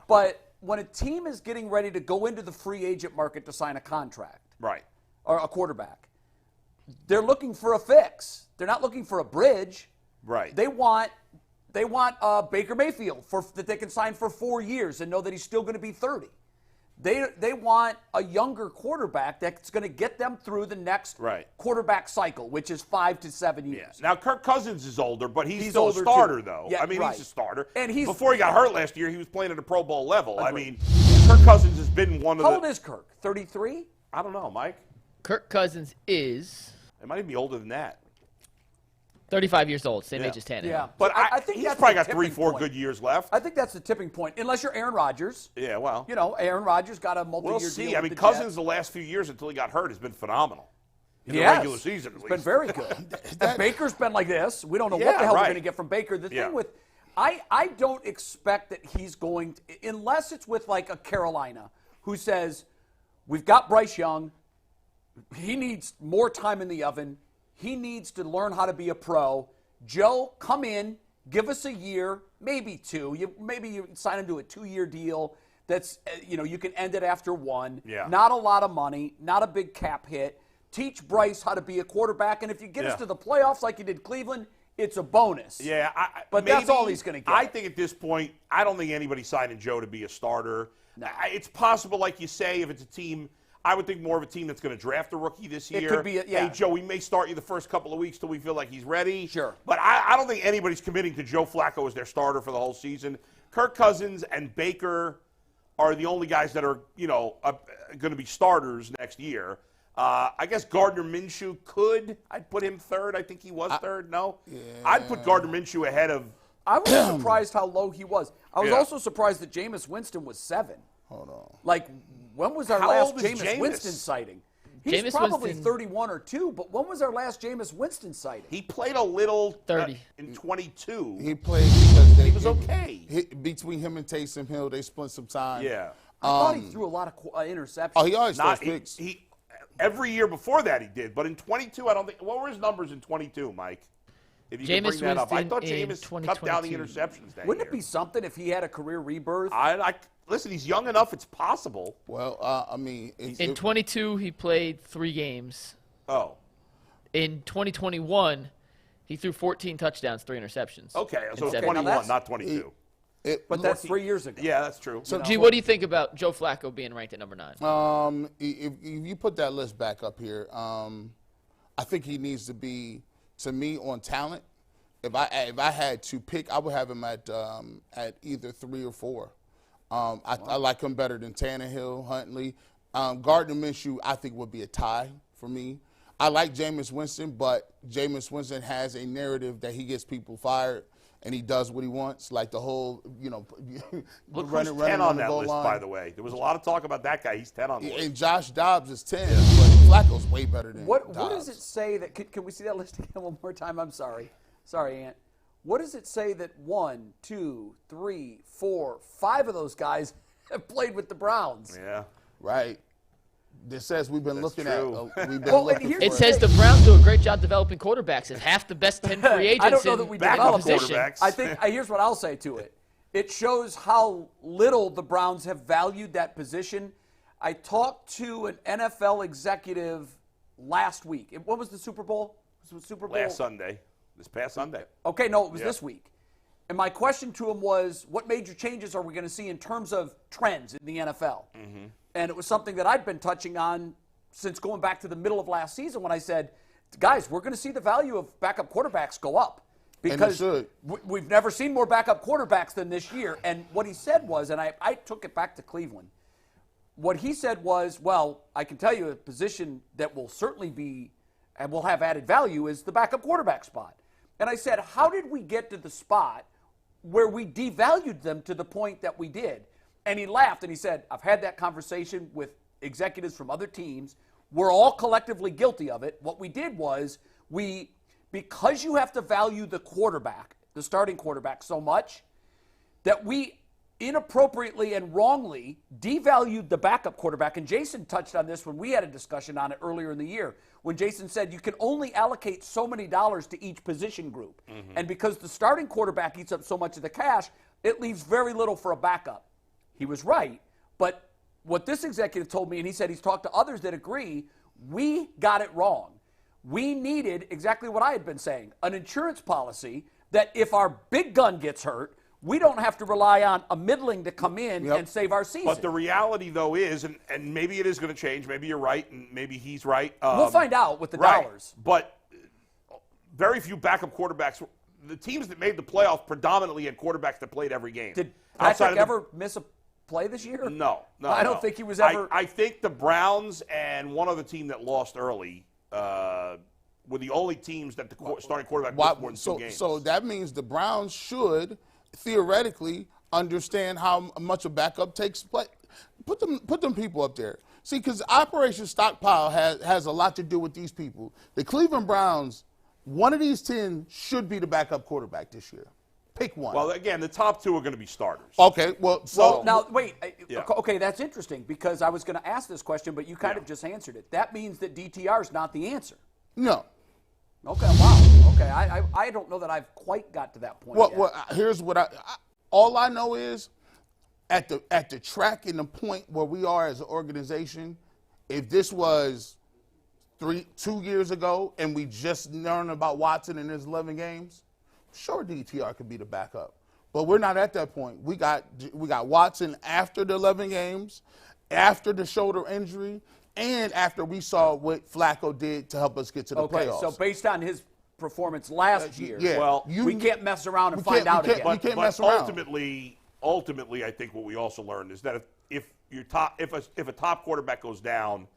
But when a team is getting ready to go into the free agent market to sign a contract Right. or a quarterback, they're looking for a fix. They're not looking for a bridge. Right. They want Baker Mayfield that they can sign for 4 years and know that he's still going to be 30. They want a younger quarterback that's going to get them through the next quarterback cycle, which is 5 to 7 years. Yeah. Now Kirk Cousins is older, but he's still a older starter, too. though. Yeah, I mean, he's a starter. And before he got hurt last year, he was playing at a Pro Bowl level. Agreed. I mean, Kirk Cousins has been one of How old is Kirk? 33? I don't know, Mike. Kirk Cousins is It might even be older than that. 35 years old, same age as Tannehill. Yeah. But I think he's that's probably the got 3, tipping 4 point. good years left. I think that's the tipping point, unless you're Aaron Rodgers. Yeah, well. Aaron Rodgers got a multi-year We'll see. deal I with mean, the Cousins Jets. the last few years until he got hurt has been phenomenal. In the Yes. regular season, at It's least. been very good. And Baker's been like this. We don't know what Yeah, the hell we're right. going to get from Baker. The Yeah. thing with, I don't expect that he's going to, unless it's with like a Carolina who says, we've got Bryce Young. He needs more time in the oven. He needs to learn how to be a pro. Joe, come in, give us a year, maybe 2. Maybe you sign him to a 2-year deal. That's, you can end it after 1. Yeah. Not a lot of money, not a big cap hit. Teach Bryce how to be a quarterback, and if you get us to the playoffs like you did Cleveland, it's a bonus. Yeah, but maybe, that's all he's going to get. I think at this point, I don't think anybody's signing Joe to be a starter. No. It's possible, like you say, if it's a team, I would think more of a team that's going to draft a rookie this year. It could be, yeah. Hey, Joe, we may start you the first couple of weeks till we feel like he's ready. Sure. But I don't think anybody's committing to Joe Flacco as their starter for the whole season. Kirk Cousins and Baker are the only guys that are, going to be starters next year. I guess Gardner Minshew I'd put him 3rd. I think he was 3rd. No? Yeah. I'd put Gardner Minshew ahead of. I was surprised how low he was. I was Yeah. also surprised that Jameis Winston was 7. Hold on. Like, when was our How last old is Jameis Jameis? Winston sighting? He's Jameis probably Winston- 31 or 2, but when was our last Jameis Winston sighting? He played a little 30. In 22. He played because He was okay. Between him and Taysom Hill, they split some time. Yeah. I thought he threw a lot of interceptions. Oh, he always throws Not picks. he every year before that he did, but in 22 I don't think. What were his numbers in 22, Mike? If you can bring that up. I thought Jameis cut down the interceptions that Wouldn't year. it be something if he had a career rebirth? Listen, he's young enough. It's possible. Well, I mean, in 22 he played 3 games. Oh. In 2021, he threw 14 touchdowns, 3 interceptions. Okay, so it's 21, not 22. But that's 3 years ago. Yeah, that's true. So, G, what do you think about Joe Flacco being ranked at number 9? If you put that list back up here, I think he needs to be, to me, on talent. If I had to pick, I would have him at either 3 or 4. I like him better than Tannehill, Huntley. Gardner Minshew, I think, would be a tie for me. I like Jameis Winston, but Jameis Winston has a narrative that he gets people fired and he does what he wants, like the whole, Look who's 10 on that list, by the way. There was a lot of talk about that guy. He's 10 on the list. And Josh Dobbs is 10, but Flacco's way better than What Dobbs. does it say that, can we see that list again one more time? I'm sorry. Sorry, Ant. What does it say that 1, 2, 3, 4, 5 of those guys have played with the Browns? Yeah. Right. This says we've been looking true. at. We've been looking It says the Browns do a great job developing quarterbacks. It's half the best 10 free agents I don't know that we in developed the position. quarterbacks. I think here's what I'll say to it. It shows how little the Browns have valued that position. I talked to an NFL executive last week. What was the Super Bowl? It was Super Bowl Last Sunday. This past Sunday. Okay, no, it was this week. And my question to him was, what major changes are we going to see in terms of trends in the NFL? Mm-hmm. And it was something that I'd been touching on since going back to the middle of last season when I said, guys, we're going to see the value of backup quarterbacks go up. Because we've never seen more backup quarterbacks than this year. And what he said was, and I took it back to Cleveland, what he said was, well, I can tell you a position that will certainly be and will have added value is the backup quarterback spot. And I said, how did we get to the spot where we devalued them to the point that we did? And he laughed and he said, I've had that conversation with executives from other teams. We're all collectively guilty of it. What we did was because you have to value the quarterback, the starting quarterback, so much that we inappropriately and wrongly devalued the backup quarterback. And Jason touched on this when we had a discussion on it earlier in the year, when Jason said you can only allocate so many dollars to each position group. Mm-hmm. And because the starting quarterback eats up so much of the cash, it leaves very little for a backup. He was right. But what this executive told me, and he said he's talked to others that agree, we got it wrong. We needed exactly what I had been saying, an insurance policy that if our big gun gets hurt, we don't have to rely on a middling to come in and save our season. But the reality, though, is, and maybe it is going to change, maybe you're right, and maybe he's right. We'll find out with the dollars. But very few backup quarterbacks. The teams that made the playoffs predominantly had quarterbacks that played every game. Did Patrick ever miss a play this year? No. I don't think he was ever. I think the Browns and one other team that lost early were the only teams that the starting quarterback missed more than 2 games. So that means the Browns should theoretically understand how much a backup takes place. Put them people up there. See, because Operation Stockpile has a lot to do with these people. The Cleveland Browns, one of these 10 should be the backup quarterback this year. Pick one. Well, again, the top 2 are going to be starters. Okay, well, now, wait. Okay, that's interesting because I was going to ask this question, but you kind of just answered it. That means that DTR is not the answer. No. Okay, wow. Okay, I don't know that I've quite got to that point yet. Well, here's what all I know is at the track and the point where we are as an organization, if this was 2 years ago and we just learned about Watson in his 11 games, sure DTR could be the backup. But we're not at that point. We got Watson after the 11 games, after the shoulder injury, and after we saw what Flacco did to help us get to the playoffs. So based on his performance last year, well, we can't mess around and find out again. We can't mess around. Ultimately, I think what we also learned is that if a top quarterback goes down,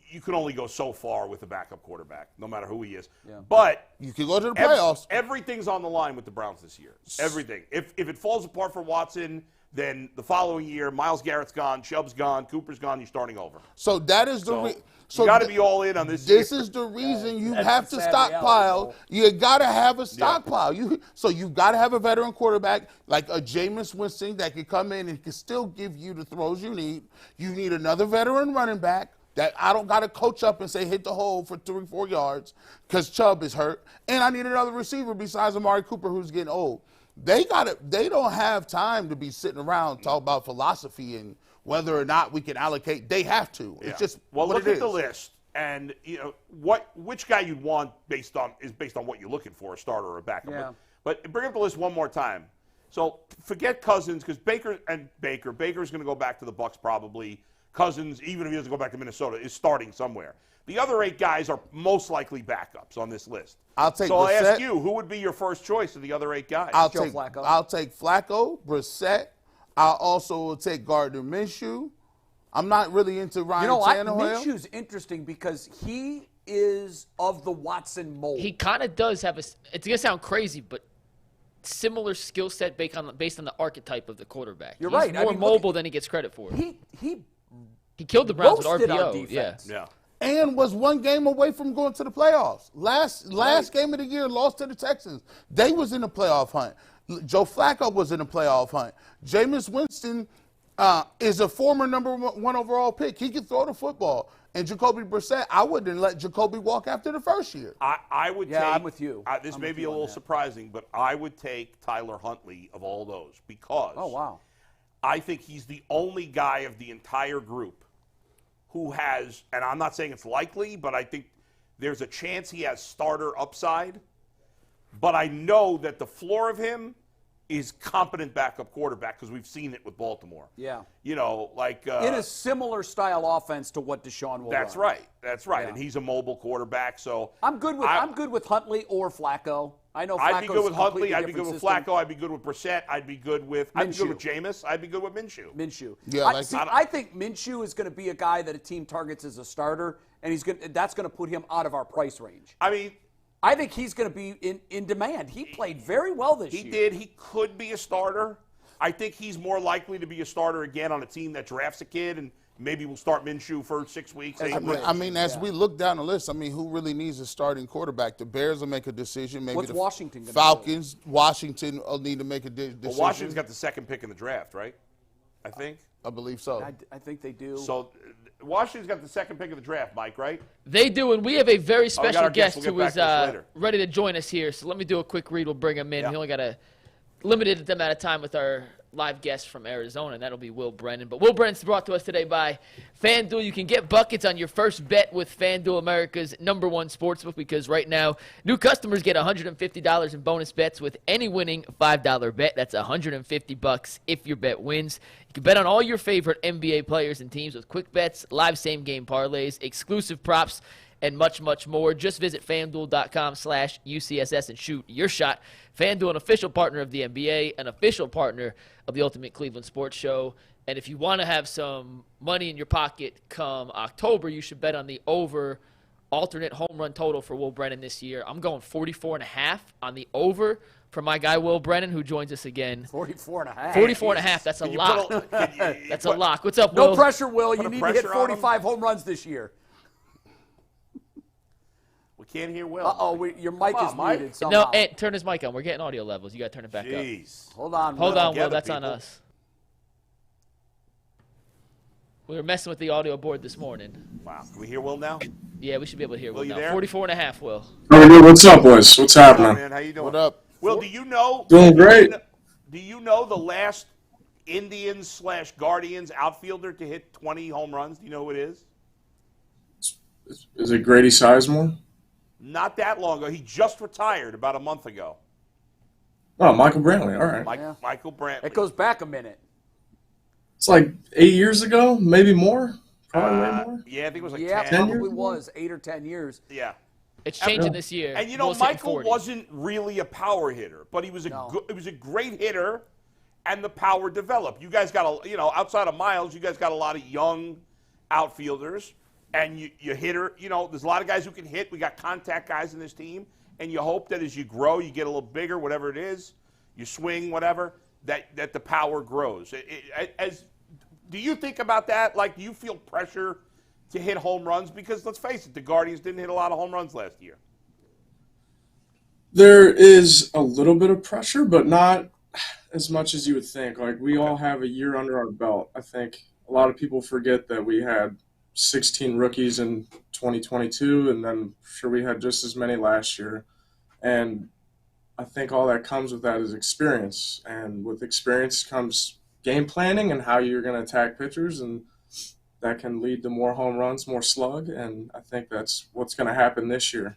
you can only go so far with a backup quarterback, no matter who he is. Yeah. But you can go to the playoffs. Everything's on the line with the Browns this year. Everything. If it falls apart for Watson, then the following year, Myles Garrett's gone, Chubb's gone, Cooper's gone, you're starting over. So that is the you got to be all in on this. This is the reason you have to stockpile. You got to have a stockpile. So you've got to have a veteran quarterback like a Jameis Winston that can come in and can still give you the throws you need. You need another veteran running back. that I don't got to coach up and say hit the hole for 3-4 yards because Chubb is hurt, and I need another receiver besides Amari Cooper who's getting old. They don't have time to be sitting around talking about philosophy and whether or not we can allocate. They have to. Yeah. It's just well, what look it at is. the list, and which guy you'd want based on what you're looking for, a starter or a backup. Yeah. But bring up the list one more time. So forget Cousins because Baker's going to go back to the Bucs probably. Cousins, even if he doesn't go back to Minnesota, is starting somewhere. The other 8 guys are most likely backups on this list. I'll take So I Brissett. ask you, who would be your first choice of the other 8 guys? I'll Joe take Flacco. I'll take Flacco, Brissett. I'll also take Gardner Minshew. I'm not really into Ryan Tannehill. Minshew's interesting because he is of the Watson mold. He kind of does have it's going to sound crazy, but similar skill set based on the archetype of the quarterback. You're He's right. more mobile than he gets credit for. He He killed the Browns with roasted our RPO. defense. Yeah. And was 1 game away from going to the playoffs. Last game of the year, lost to the Texans. They was in the playoff hunt. Joe Flacco was in the playoff hunt. Jameis Winston is a former number 1 overall pick. He can throw the football. And Jacoby Brissett, I wouldn't let Jacoby walk after the first year. I would take. I'm with you. This I'm may with be you a on little that. surprising, but I would take Tyler Huntley of all those because Oh, wow. I think he's the only guy of the entire group who has, and I'm not saying it's likely, but I think there's a chance he has starter upside. But I know that the floor of him is competent backup quarterback because we've seen it with Baltimore. Yeah. You know, like In a similar style offense to what Deshaun will that's run. right. That's right. Yeah. And he's a mobile quarterback, so I'm good with Huntley or Flacco. I know Flacco's I'd be good with Huntley. I'd be good with system. Flacco. I'd be good with Brissett. I'd be good with Jameis. I'd be good with Minshew. Yeah, I think Minshew is going to be a guy that a team targets as a starter, and that's going to put him out of our price range. I mean, I think he's going to be in demand. He played very well this year. he did. He could be a starter. I think he's more likely to be a starter again on a team that drafts a kid, and maybe we'll start Minshew for 6 weeks. As we look down the list, who really needs a starting quarterback? The Bears will make a decision. Maybe What's the Washington gonna Falcons, Washington will need to make a decision. Well, Washington's got the 2nd pick in the draft, right? I think. I believe so. I think they do. So Washington's got the 2nd pick of the draft, Mike, right? They do, and we have a very special our guest. guest We'll who get is back to this later. ready to join us here. So let me do a quick read. We'll bring him in. Yeah. We only got a limited amount of time with our live guest from Arizona, and that'll be Will Brennan. But Will Brennan's brought to us today by FanDuel. You can get buckets on your first bet with FanDuel, America's #1 sportsbook, because right now, new customers get $150 in bonus bets with any winning $5 bet. That's $150 if your bet wins. You can bet on all your favorite NBA players and teams with quick bets, live same-game parlays, exclusive props, and much, much more. Just visit FanDuel.com/UCSS and shoot your shot. FanDuel, an official partner of the NBA, an official partner of the Ultimate Cleveland Sports Show. And if you want to have some money in your pocket come October, you should bet on the over alternate home run total for Will Brennan this year. I'm going 44.5 on the over for my guy Will Brennan, who joins us again. 44.5. 44.5. That's a lock. That's a lock. What's up, No Will? pressure, Will. Put You a need to hit pressure on him. 45 home runs this year. We can't hear Will. Uh-oh, your mic Come is on, Mike. muted somehow. No, and turn his mic on. We're getting audio levels. You got to turn it back up. Jeez. Hold on, Hold Will. on, Get Will. it, That's on people. us. We were messing with the audio board this morning. Wow. Can we hear Will now? Yeah, we should be able to hear Will you now. there? 44.5, Will. What's up, boys? What's Hello, happening? man. How you doing? What up? Will, do you know? Doing great. Do you know the last Indians/Guardians outfielder to hit 20 home runs? Do you know who it is? Is it Grady Sizemore? Not that long ago. He just retired about a month ago. Oh, Michael Brantley. All right. Yeah. Michael Brantley. It goes back a minute. It's like 8 years ago, maybe more. Probably way more. Yeah, I think it was like Yeah, 10. probably was 8 or 10 years. Yeah. It's changing this year. And you know, Will's hitting Michael 40. wasn't really a power hitter, but he was he was a great hitter, and the power developed. You guys got outside of Miles, you guys got a lot of young outfielders, and you hitter. There's a lot of guys who can hit. We got contact guys in this team, and you hope that as you grow, you get a little bigger, whatever it is, you swing, whatever, that the power grows. Do you think about that? Like, do you feel pressure to hit home runs? Because let's face it, the Guardians didn't hit a lot of home runs last year. There is a little bit of pressure, but not as much as you would think. Like, we all have a year under our belt. I think a lot of people forget that we had 16 rookies in 2022, and then I'm sure we had just as many last year. And I think all that comes with that is experience. And with experience comes game planning and how you're going to attack pitchers, and that can lead to more home runs, more slug, and I think that's what's going to happen this year.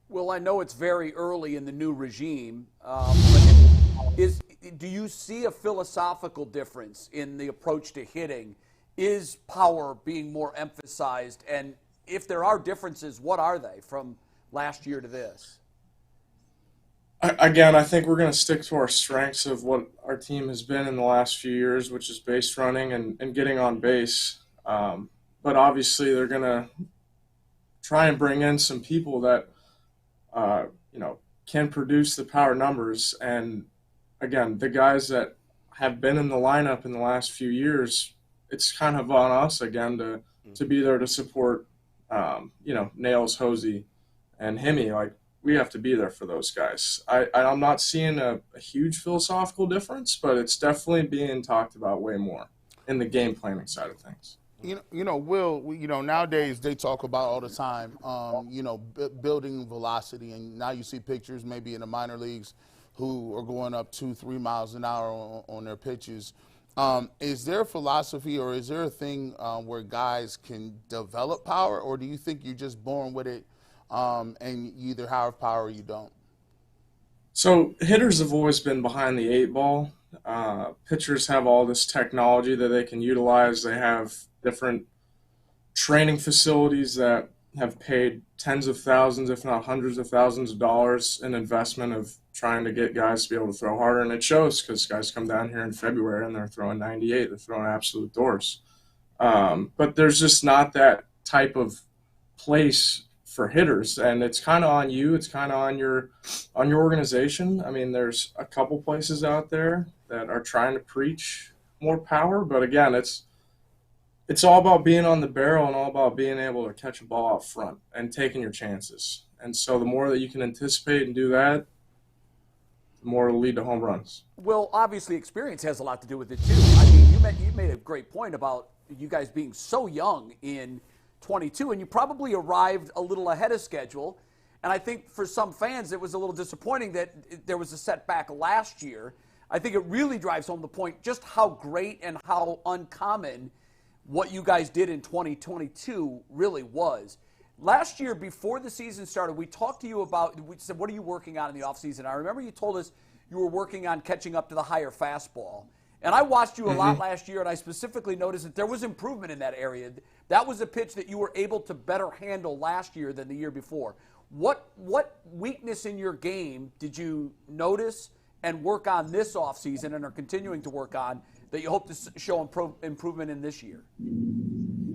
Well, I know it's very early in the new regime, but do you see a philosophical difference in the approach to hitting? Is power being more emphasized? And if there are differences, what are they from last year to this? Again, I think we're going to stick to our strengths of what our team has been in the last few years, which is base running and getting on base. But obviously they're going to try and bring in some people that, can produce the power numbers. And again, the guys that have been in the lineup in the last few years, it's kind of on us again to be there to support, Nails, Hosey, and Hemi. Like, we have to be there for those guys. I'm not seeing a huge philosophical difference, but it's definitely being talked about way more in the game planning side of things. Will, nowadays they talk about all the time, building velocity, and now you see pictures maybe in the minor leagues who are going up 2-3 miles an hour on their pitches. Is there a philosophy, or is there a thing where guys can develop power, or do you think you're just born with it and you either have power or you don't? So hitters have always been behind the 8 ball. Pitchers have all this technology that they can utilize. They have different training facilities that have paid tens of thousands, if not hundreds of thousands of dollars in investment of trying to get guys to be able to throw harder. And it shows, because guys come down here in February and they're throwing 98. They're throwing absolute doors. But there's just not that type of place for hitters, and it's kind of on you. It's kind of on your organization. I mean, there's a couple places out there that are trying to preach more power, but again, it's all about being on the barrel and all about being able to catch a ball out front and taking your chances. And so the more that you can anticipate and do that, the more it'll lead to home runs. Well, obviously experience has a lot to do with it too. I mean, you made a great point about you guys being so young in 22, and you probably arrived a little ahead of schedule. And I think for some fans it was a little disappointing that there was a setback last year. I think it really drives home the point just how great and how uncommon what you guys did in 2022 really was. Last year, before the season started, we talked to you about, we said, what are you working on in the offseason? I remember you told us you were working on catching up to the higher fastball. And I watched you a lot last year, and I specifically noticed that there was improvement in that area. That was a pitch that you were able to better handle last year than the year before. What weakness in your game did you notice and work on this offseason and are continuing to work on that you hope to show improvement in this year?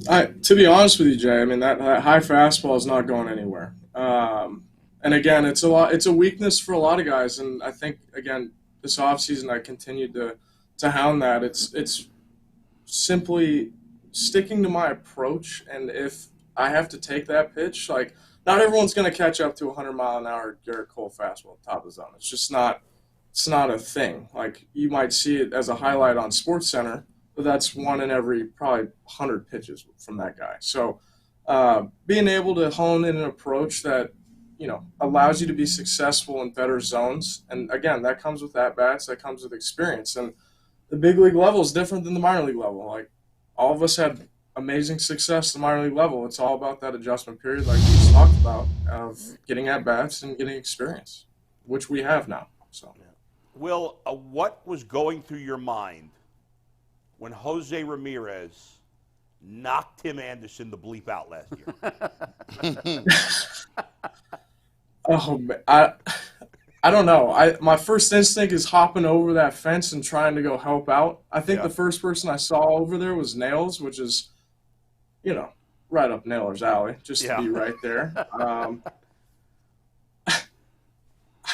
To be honest with you, Jay, I mean, that high fastball is not going anywhere. And again, it's a weakness for a lot of guys. And I think, again, this offseason I continued to hound that. It's simply sticking to my approach. And if I have to take that pitch, like, not everyone's going to catch up to 100-mile-an-hour Garrett Cole fastball top of the zone. It's just not. It's not a thing. Like, you might see it as a highlight on SportsCenter, but that's one in every probably 100 pitches from that guy. So being able to hone in an approach that, allows you to be successful in better zones. And again, that comes with at-bats, that comes with experience. And the big league level is different than the minor league level. Like, all of us had amazing success at the minor league level. It's all about that adjustment period, like we just talked about, of getting at-bats and getting experience, which we have now. So. Will, what was going through your mind when Jose Ramirez knocked Tim Anderson the bleep out last year? Oh, I don't know. My first instinct is hopping over that fence and trying to go help out. I think the first person I saw over there was Nails, which is, right up Nailor's alley, just to be right there.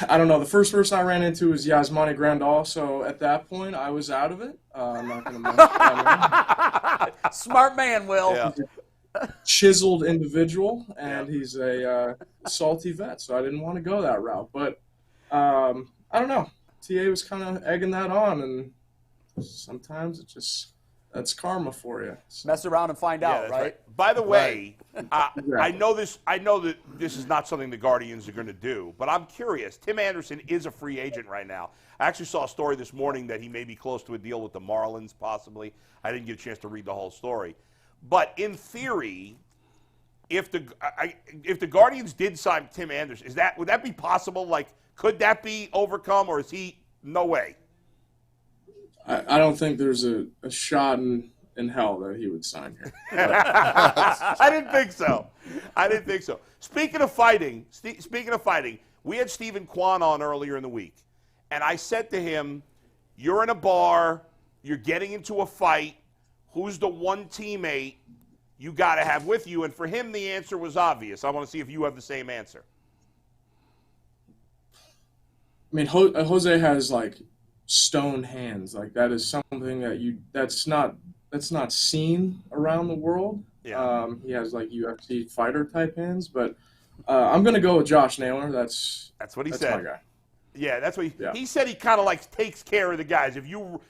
I don't know. The first person I ran into was Yasmani Grandal, so at that point I was out of it. I'm not going to mention that name. Smart man, Will. Yeah. He's a chiseled individual, and he's a salty vet, so I didn't want to go that route. But I don't know. TA was kind of egging that on, and sometimes it just That's karma for you. Mess around and find out, right? By the way, I know this. I know that this is not something the Guardians are going to do, but I'm curious. Tim Anderson is a free agent right now. I actually saw a story this morning that he may be close to a deal with the Marlins, possibly. I didn't get a chance to read the whole story, but in theory, if the Guardians did sign Tim Anderson, would that be possible? Like, could that be overcome, or is he no way? I don't think there's a shot in hell that he would sign here. I didn't think so. Speaking of fighting, we had Stephen Kwan on earlier in the week, and I said to him, "You're in a bar, you're getting into a fight. Who's the one teammate you got to have with you?" And for him, the answer was obvious. I want to see if you have the same answer. I mean, Jose has like stone hands. Like that is something that's not seen around the world. Yeah. He has like UFC fighter type hands, but I'm gonna go with Josh Naylor. That's what he said. That's my guy. Yeah, that's what he said. He kind of like takes care of the guys. If you,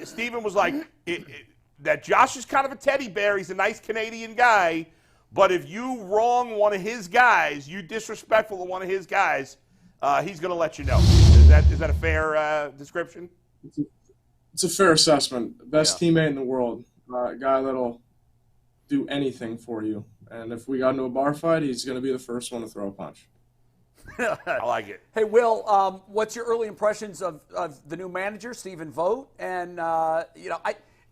Steven was like that. Josh is kind of a teddy bear. He's a nice Canadian guy, but if you wrong one of his guys, you disrespectful to one of his guys, he's going to let you know. Is that a fair description? It's a fair assessment. Best teammate in the world, a guy that'll do anything for you. And if we got into a bar fight, he's going to be the first one to throw a punch. I like it. Hey, Will, what's your early impressions of the new manager, Stephen Vogt? And,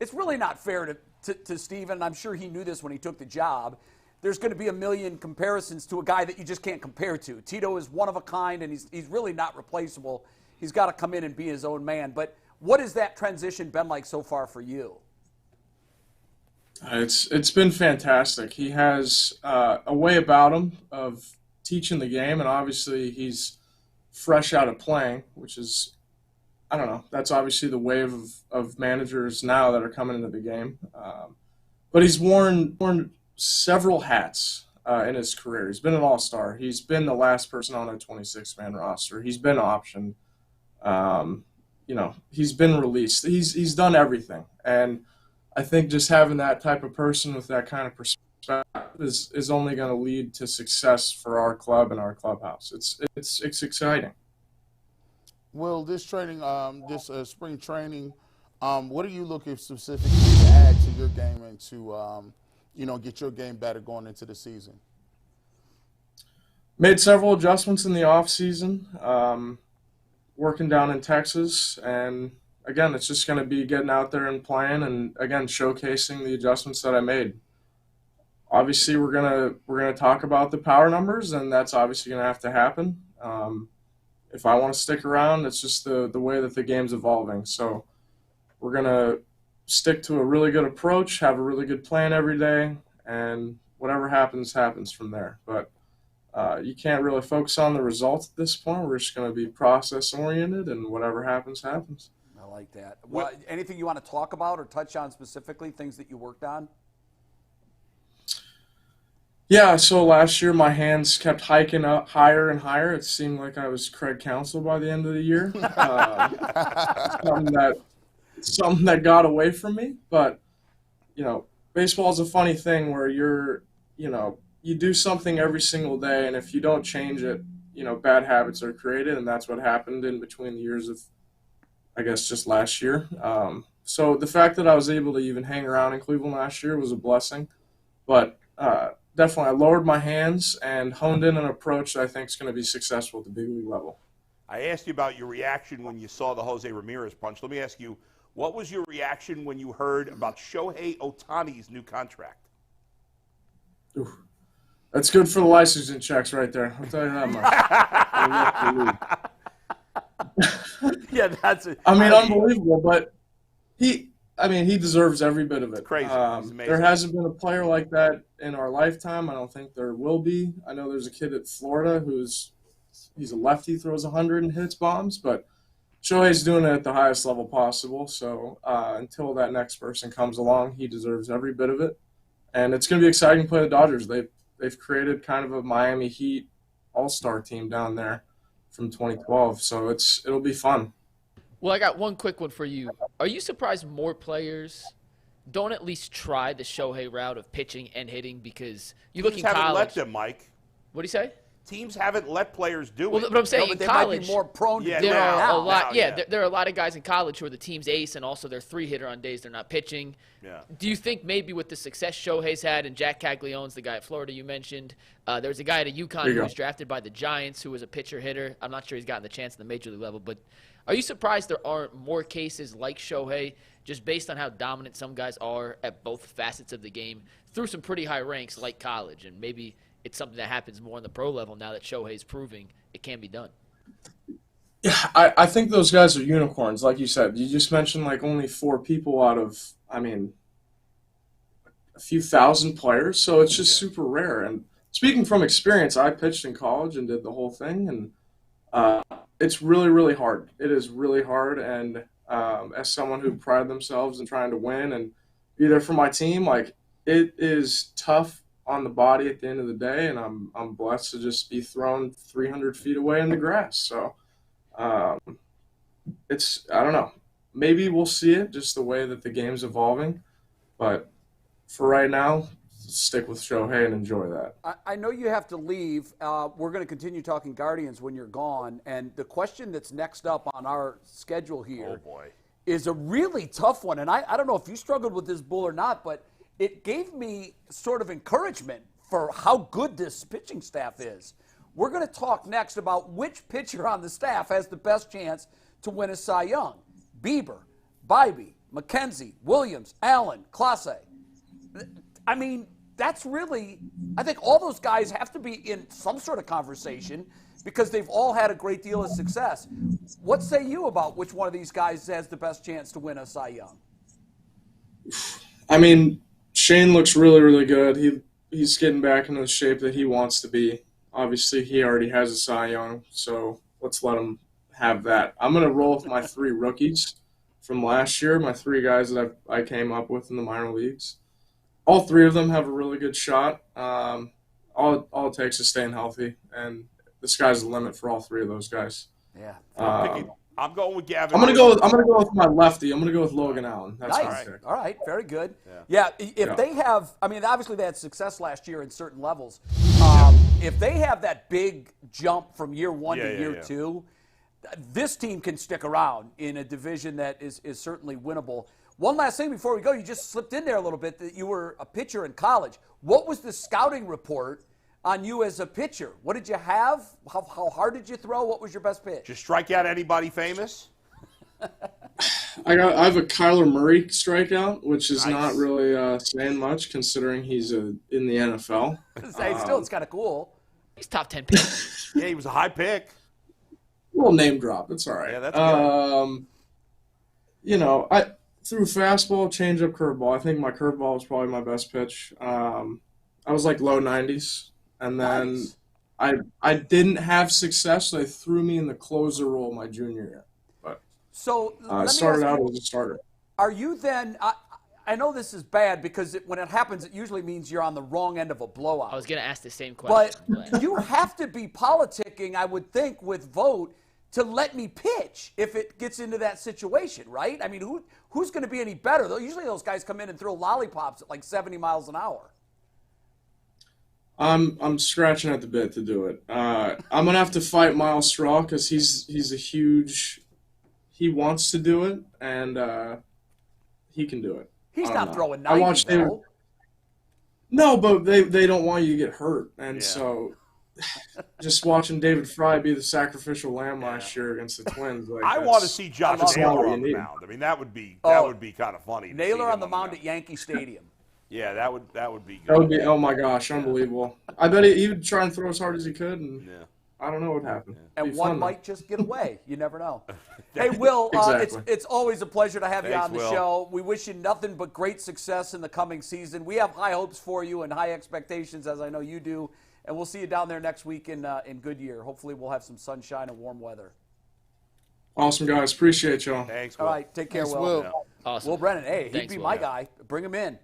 it's really not fair to Stephen. I'm sure he knew this when he took the job. There's going to be a million comparisons to a guy that you just can't compare to. Tito is one of a kind, and he's really not replaceable. He's got to come in and be his own man. But what has that transition been like so far for you? It's been fantastic. He has a way about him of teaching the game, and obviously he's fresh out of playing, which is, I don't know, that's obviously the wave of managers now that are coming into the game. But he's worn several hats in his career. He's been an all-star. He's been the last person on a 26-man roster. He's been optioned. He's been released. He's done everything. And I think just having that type of person with that kind of perspective is only going to lead to success for our club and our clubhouse. It's exciting. Will, this training, spring training, what are you looking specifically to add to your game and to get your game better going into the season? Made several adjustments in the offseason, working down in Texas, and again, it's just going to be getting out there and playing, and again, showcasing the adjustments that I made. Obviously, we're gonna talk about the power numbers, and that's obviously going to have to happen. If I want to stick around, it's just the way that the game's evolving. So we're going to stick to a really good approach, have a really good plan every day, and whatever happens, happens from there. But you can't really focus on the results at this point. We're just going to be process-oriented, and whatever happens, happens. I like that. Well, anything you want to talk about or touch on specifically, things that you worked on? Yeah, so last year my hands kept hiking up higher and higher. It seemed like I was Craig Counsell by the end of the year. Something that got away from me. But, baseball is a funny thing where you do something every single day, and if you don't change it, bad habits are created, and that's what happened in between the years of, I guess, just last year. So the fact that I was able to even hang around in Cleveland last year was a blessing. But definitely, I lowered my hands and honed in an approach that I think is going to be successful at the big league level. I asked you about your reaction when you saw the Jose Ramirez punch. Let me ask you, what was your reaction when you heard about Shohei Ohtani's new contract? Ooh, that's good for the licensing checks right there. I'll tell you that much. Yeah, that's it. I mean, unbelievable, but he deserves every bit of it. It's crazy. It's amazing. There hasn't been a player like that in our lifetime. I don't think there will be. I know there's a kid at Florida he's a lefty, throws 100 and hits bombs, but Shohei's doing it at the highest level possible. So until that next person comes along, he deserves every bit of it. And it's going to be exciting to play the Dodgers. They've created kind of a Miami Heat all-star team down there from 2012. So it'll be fun. Well, I got one quick one for you. Are you surprised more players don't at least try the Shohei route of pitching and hitting? Because you look in Teams haven't college. let them, Mike. What do you say? Teams haven't let players do Well, it. but I'm saying but in they college, might be more prone to Yeah, do there it are now. a lot. Now, yeah. There are a lot of guys in college who are the team's ace, and also they're 3-hitter on days they're not pitching. Yeah. Do you think maybe with the success Shohei's had, and Jack Caglione's the guy at Florida you mentioned, there's a guy at UConn who was drafted by the Giants who was a pitcher hitter. I'm not sure he's gotten the chance at the major league level, but are you surprised there aren't more cases like Shohei, just based on how dominant some guys are at both facets of the game through some pretty high ranks like college, and maybe it's something that happens more on the pro level now that Shohei's proving it can be done? Yeah, I think those guys are unicorns, like you said. You just mentioned like only 4 people out of, I mean, a few thousand players, so it's just super rare. And speaking from experience, I pitched in college and did the whole thing, and it's really, really hard. It is really hard, and as someone who prided themselves in trying to win and be there for my team, like, it is tough on the body at the end of the day, and I'm blessed to just be thrown 300 feet away in the grass. So it's, I don't know, we'll see it just the way that the game's evolving, but for right now, stick with Shohei and enjoy that. I know you have to leave. We're going to continue talking Guardians when you're gone, and the question that's next up on our schedule here is a really tough one, and I don't know if you struggled with this, Bull, or not, but it gave me sort of encouragement for how good this pitching staff is. We're going to talk next about which pitcher on the staff has the best chance to win a Cy Young. Bieber, Bybee, McKenzie, Williams, Allen, Clase. I mean, that's really, I think all those guys have to be in some sort of conversation because they've all had a great deal of success. What say you about which one of these guys has the best chance to win a Cy Young? I mean, Shane looks really, really good. He's getting back into the shape that he wants to be. Obviously, he already has a Cy Young, so let's let him have that. I'm going to roll with my 3 rookies from last year, my 3 guys that I came up with in the minor leagues. All 3 of them have a really good shot. All it takes is staying healthy, and the sky's the limit for all 3 of those guys. Yeah. I'm going with Gavin. I'm gonna go with my lefty. I'm gonna go with Logan Allen. That's nice. my pick. All right. Very good. Yeah. If they have, I mean, obviously they had success last year in certain levels. If they have that big jump from year 1 to year 2, this team can stick around in a division that is certainly winnable. One last thing before we go, you just slipped in there a little bit that you were a pitcher in college. What was the scouting report on you as a pitcher? What did you have? How hard did you throw? What was your best pitch? Just strike out anybody famous? I have a Kyler Murray strikeout, which is not really saying much considering he's in the NFL. Still, it's kind of cool. He's top 10 pick. Yeah, he was a high pick. Little name drop. It's all right. Yeah, that's good. You know, I threw fastball, changeup, curveball. I think my curveball was probably my best pitch. I was like low 90s. And then I didn't have success, so they threw me in the closer role my junior year. But so I started out as a starter. Are you then? I know this is bad because when it happens, it usually means you're on the wrong end of a blowout. I was going to ask the same question. But you have to be politicking, I would think, with vote to let me pitch if it gets into that situation, right? I mean, who's going to be any better? Usually those guys come in and throw lollipops at like 70 miles an hour. I'm scratching at the bit to do it. I'm gonna have to fight Miles Straw because he's a huge. He wants to do it and he can do it. He's not throwing 90. I watched him. No, but they don't want you to get hurt, and so just watching David Fry be the sacrificial lamb last year against the Twins. Like, I want to see Josh Naylor on the need. mound. I mean, that would be kind of funny. Naylor on the mound at Yankee Stadium. Yeah, that would be good. That would be, oh my gosh, unbelievable. I bet he would try and throw as hard as he could, and I don't know what happened. And one might just get away. You never know. Hey, Will, it's always a pleasure to have you on the show. We wish you nothing but great success in the coming season. We have high hopes for you and high expectations, as I know you do. And we'll see you down there next week in Goodyear. Hopefully we'll have some sunshine and warm weather. Awesome, guys. Appreciate y'all. Thanks, Will. All right, take care, Thanks, Will. Will. Awesome. Will Brennan, hey, he'd Thanks, be Will. my guy. Bring him in.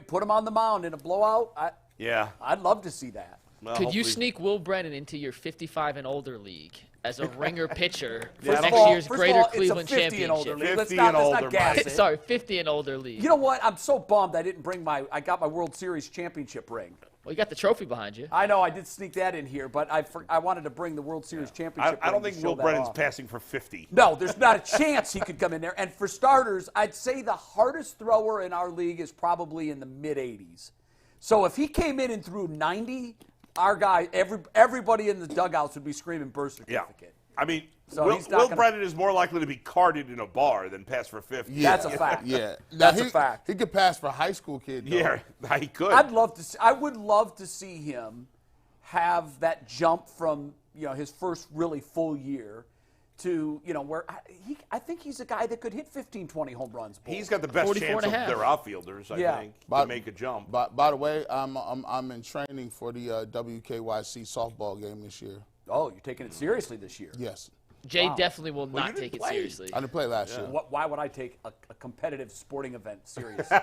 Put him on the mound in a blowout. I'd love to see that. Well, Could you hopefully- sneak Will Brennan into your 55 and older league as a ringer pitcher for Yeah, next year's Greater Cleveland it's a 50 and older Championship? league. Let's 50 not, and let's older, not gas Mike. it. Sorry, 50 and older league. You know what? I'm so bummed I didn't bring I got my World Series championship ring. Well, you got the trophy behind you. I know I did sneak that in here, but I wanted to bring the World Series championship I don't ring to think show Will that Brennan's off. passing for 50. No, there's not a chance he could come in there. And for starters, I'd say the hardest thrower in our league is probably in the mid-80s. So if he came in and threw 90, our guy, everybody in the dugouts would be screaming birth certificate. I mean, So Will, he's not Will gonna- Brennan is more likely to be carded in a bar than pass for 50. Yeah. That's a fact. Yeah, That's Now, a fact. He could pass for a high school kid. Though. Yeah, he could. I would love to see him have that jump from his first really full year to where I think he's a guy that could hit 15, 20 home runs. He's got the best 44 chance and of a half. their outfielders, I Yeah. think, to By- make a jump. By the way, I'm in training for the WKYC softball game this year. Oh, you're taking it seriously this year. Yes, Jay Wow. definitely will you not didn't take it play. seriously. I didn't play last year. Why would I take a competitive sporting event seriously?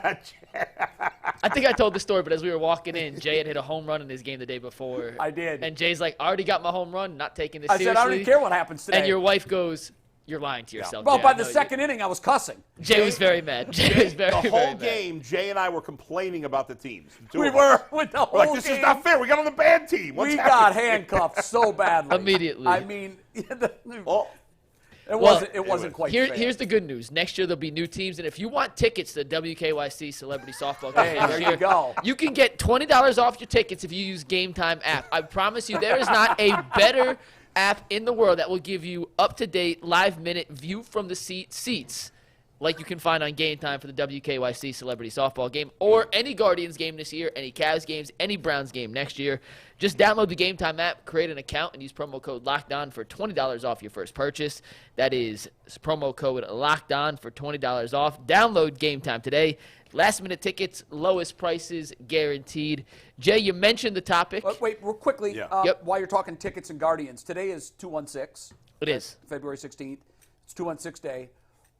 I think I told the story, but as we were walking in, Jay had hit a home run in his game the day before. I did. And Jay's like, I already got my home run, not taking this I seriously. said, I don't even care what happens today. And your wife goes, you're lying to yourself. Well, Jay, by I the know you." second inning, I was cussing. Jay was very mad. Jay was very, The very whole mad. game, Jay and I were complaining about the teams. The two We of us. were with the whole We're like, this game. is not fair. We got on the bad team. What's We got happening? handcuffed so badly. Immediately. I mean, Oh, it Well, wasn't quite fair. Here's the good news. Next year there'll be new teams, and if you want tickets to the WKYC Celebrity Softball Game Hey, next there year, you go. you can get $20 off your tickets if you use Game Time app. I promise you, there is not a better app in the world that will give you up-to-date, live-minute view from the seats like you can find on Game Time for the WKYC Celebrity Softball Game or any Guardians game this year, any Cavs games, any Browns game next year. Just download the Game Time app, create an account, and use promo code LOCKEDON for $20 off your first purchase. That is promo code LOCKEDON for $20 off. Download Game Time today. Last-minute tickets, lowest prices guaranteed. Jay, you mentioned the topic. Wait, real quickly, Yeah. Yep. while you're talking tickets and Guardians, today is 216. It is. February 16th. It's 216 day.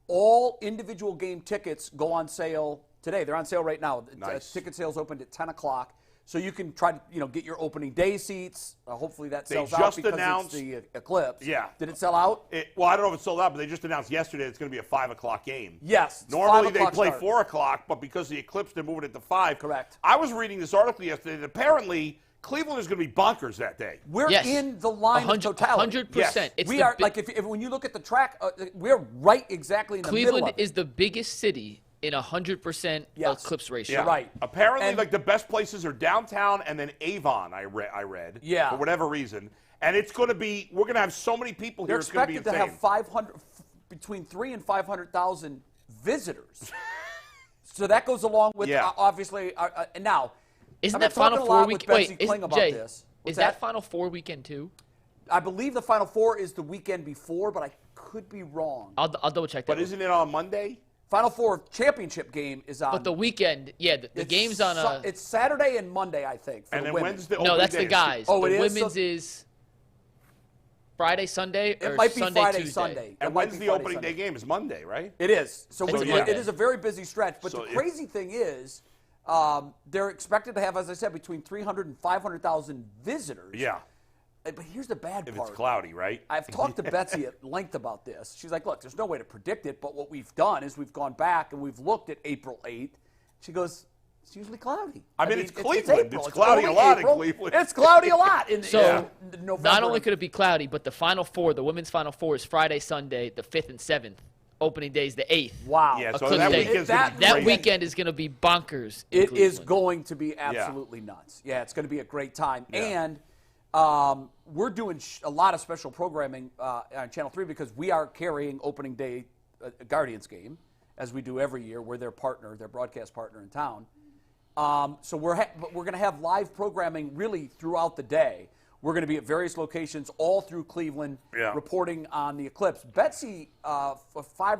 All individual game tickets go on sale today. They're on sale right now. Nice. Ticket sales opened at 10 o'clock. So you can try to get your opening day seats. Hopefully that They sells out just because announced- it's the Eclipse. Yeah. Did it sell out? well, I don't know if it's sold out, but they just announced yesterday it's going to be a 5 o'clock game. Yes. it's Normally 5 they o'clock play start. 4 o'clock, but because of the eclipse, they're moving it to 5. Correct. I was reading this article yesterday that apparently Cleveland is going to be bonkers that day. We're Yes. in the line of totality. 100%. It's We the are bi- like if when you look at the track, we're right exactly in the middle Cleveland of it. is the biggest city in 100% Yes. eclipse ratio. Yeah. Right. Apparently, And- like the best places are downtown and then Avon. I read. Yeah. For whatever reason, and it's going to be. We're going to have so many people They're here. It's going to be expected to insane. have 500, between 300,000 and 500,000 visitors. So that goes along with Yeah. obviously. And now, Isn't I've that been talking Final a Four lot with weekend? Betsy Wait, Kling about Jay, this. is What's that Final Four weekend too? I believe the Final Four is the weekend before, but I could be wrong. I'll double check that. But isn't it on Monday? Final Four championship game is on. But the weekend, yeah, the it's game's on a. It's Saturday and Monday, I think. For And the then women. when's the No, opening that's day? the guys. Oh, the it is? women's So- is Friday, Sunday, It or might be Sunday, Friday, Tuesday. Sunday. It And might when's be the Friday, opening Sunday. day game? It's Monday, right? It is. So It's it Monday. is a very busy stretch. But So the it- crazy thing is, they're expected to have, as I said, between 300 and 500,000 visitors. Yeah. But here's the bad If part. it's cloudy, right? I've talked to Betsy at length about this. She's like, look, there's no way to predict it, but what we've done is we've gone back and we've looked at April 8th. She goes, it's usually cloudy. I mean, it's Cleveland. April. It's cloudy only a lot in April. Cleveland. It's cloudy a lot in So, November. Not only could it be cloudy, but the Final Four, the women's Final Four, is Friday, Sunday, the 5th and 7th. Opening day is the 8th. Wow. Yeah, so Eclipse that day. weekend's That- going to be That crazy. weekend is going to be bonkers. in It is Cleveland. going to be absolutely nuts. Yeah, it's going to be a great time. Yeah. And we're doing a lot of special programming on Channel 3 because we are carrying opening day Guardians game, as we do every year. We're their partner, their broadcast partner in town. So we're going to have live programming really throughout the day. We're going to be at various locations all through Cleveland reporting on the eclipse. Betsy, 5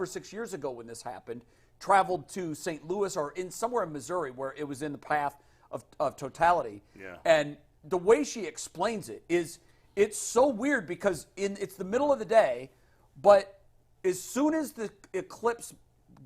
or 6 years ago when this happened, traveled to St. Louis or somewhere in Missouri where it was in the path of totality. Yeah. And the way she explains it is it's so weird because it's the middle of the day, but as soon as the eclipse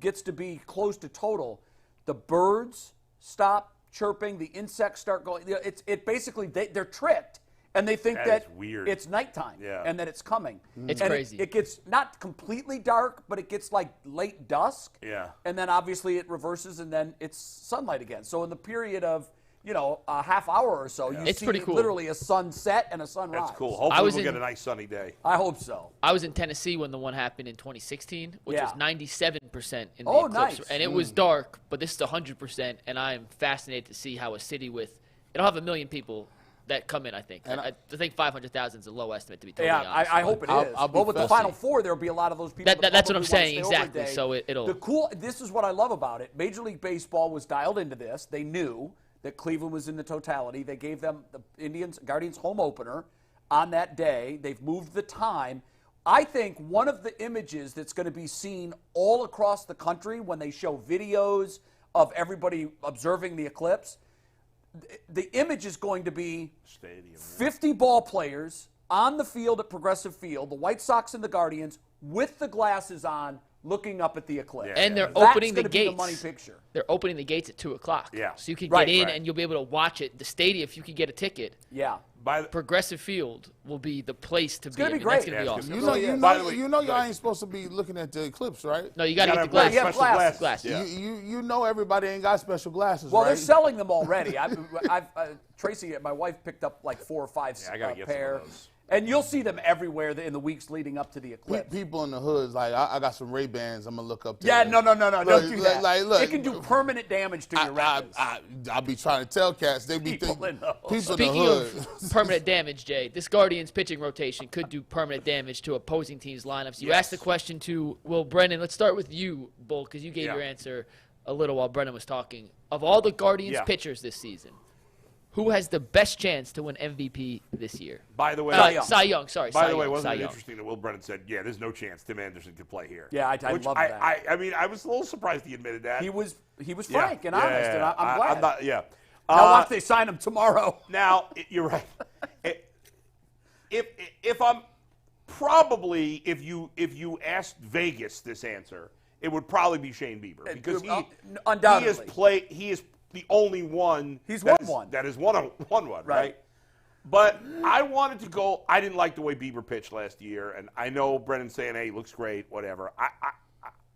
gets to be close to total, the birds stop chirping, the insects start going. It basically they're tricked. And they think that it's nighttime and that it's coming. It's and crazy. It gets not completely dark, but it gets like late dusk. Yeah. And then obviously it reverses and then it's sunlight again. So in the period of, a half hour or so, you see literally a sunset and a sunrise. That's cool. Hopefully we'll get a nice sunny day. I hope so. I was in Tennessee when the one happened in 2016, which was 97% in the eclipse. Nice. And it was dark, but this is 100%, and I am fascinated to see how a city it'll have 1 million people that come in, I think. I think 500,000 is a low estimate, to be totally honest. I hope it is. Well, with the Final Four, there'll be a lot of those people. That's what I'm saying, exactly. So it'll. This is what I love about it. Major League Baseball was dialed into this. They knew that Cleveland was in the totality. They gave them the Guardians home opener on that day. They've moved the time. I think one of the images that's going to be seen all across the country when they show videos of everybody observing the eclipse, the image is going to be 50 ball players on the field at Progressive Field, the White Sox and the Guardians, with the glasses on, looking up at the eclipse. And they're opening the gates. Be the money picture. They're opening the gates at 2:00. Yeah. So you can get in and you'll be able to watch it. The stadium, if you can get a ticket. Yeah. Progressive Field will be the place to be. It's gonna be great. That's going to be awesome. Y'all ain't supposed to be looking at the eclipse, right? No, you got to get the glasses. You have glasses. Yeah. You know everybody ain't got special glasses, well, right? they're selling them already. Tracy, my wife picked up like 4 or 5 pair. And you'll see them everywhere in the weeks leading up to the eclipse. People in the hoods, like, I got some Ray-Bans I'm going to look up there. Yeah, no, don't do that. Look, it can do permanent damage to your retinas. I'll be trying to tell cats. They be people in the hood. Speaking of permanent damage, Jay, this Guardians pitching rotation could do permanent damage to opposing teams' lineups. You asked the question to Will Brennan. Let's start with you, Bull, because you gave your answer a little while Brennan was talking. Of all the Guardians pitchers this season, who has the best chance to win MVP this year? By the way, Cy Young. Sorry. By the way, wasn't it interesting that Will Brennan said, "There's no chance Tim Anderson could play here." Yeah, I love that. I mean, I was a little surprised he admitted that. He was frank and honest, and I'm glad. Now watch they sign him tomorrow. Now you're right. If I'm probably if you asked Vegas this answer, it would probably be Shane Bieber because undoubtedly he is the only one that has won one, right? But I wanted to go. I didn't like the way Bieber pitched last year, and I know Brennan's saying, "Hey, looks great, whatever."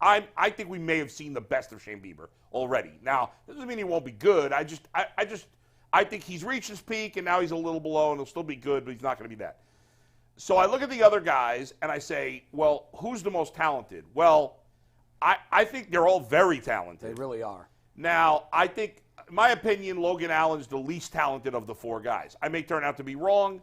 I think we may have seen the best of Shane Bieber already. Now, that doesn't mean he won't be good. I think he's reached his peak, and now he's a little below, and he'll still be good, but he's not going to be that. So I look at the other guys, and I say, well, who's the most talented? Well, I think they're all very talented. They really are. Now, I think, in my opinion, Logan Allen's the least talented of the 4 guys. I may turn out to be wrong,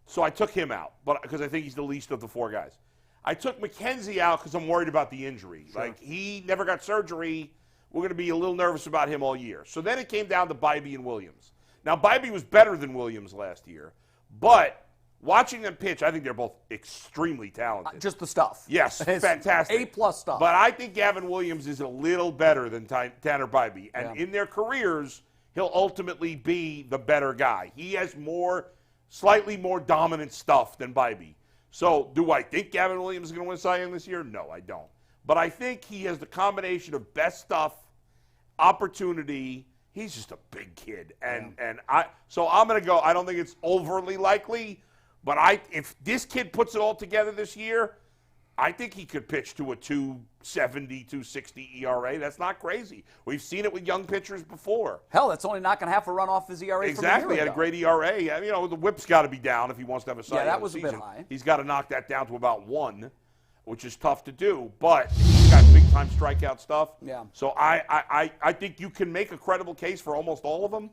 so I took him out, but because I think he's the least of the 4 guys. I took McKenzie out because I'm worried about the injury. Sure. Like, he never got surgery. We're going to be a little nervous about him all year. So then it came down to Bybee and Williams. Now, Bybee was better than Williams last year, but watching them pitch, I think they're both extremely talented. Just the stuff. Yes, fantastic. A+ stuff. But I think Gavin Williams is a little better than Tanner Bybee. And in their careers, he'll ultimately be the better guy. He has slightly more dominant stuff than Bybee. So do I think Gavin Williams is going to win Cy Young this year? No, I don't. But I think he has the combination of best stuff, opportunity. He's just a big kid. So I'm going to go. I don't think it's overly likely. But if this kid puts it all together this year, I think he could pitch to a 2.70, 2.60 ERA. That's not crazy. We've seen it with young pitchers before. Hell, that's only knocking half a run off his ERA. Exactly. He had a great ERA. The whip's got to be down if he wants to have a Cy Young that was season. A bit high. He's got to knock that down to about 1, which is tough to do. But he's got big-time strikeout stuff. Yeah. So I think you can make a credible case for almost all of them.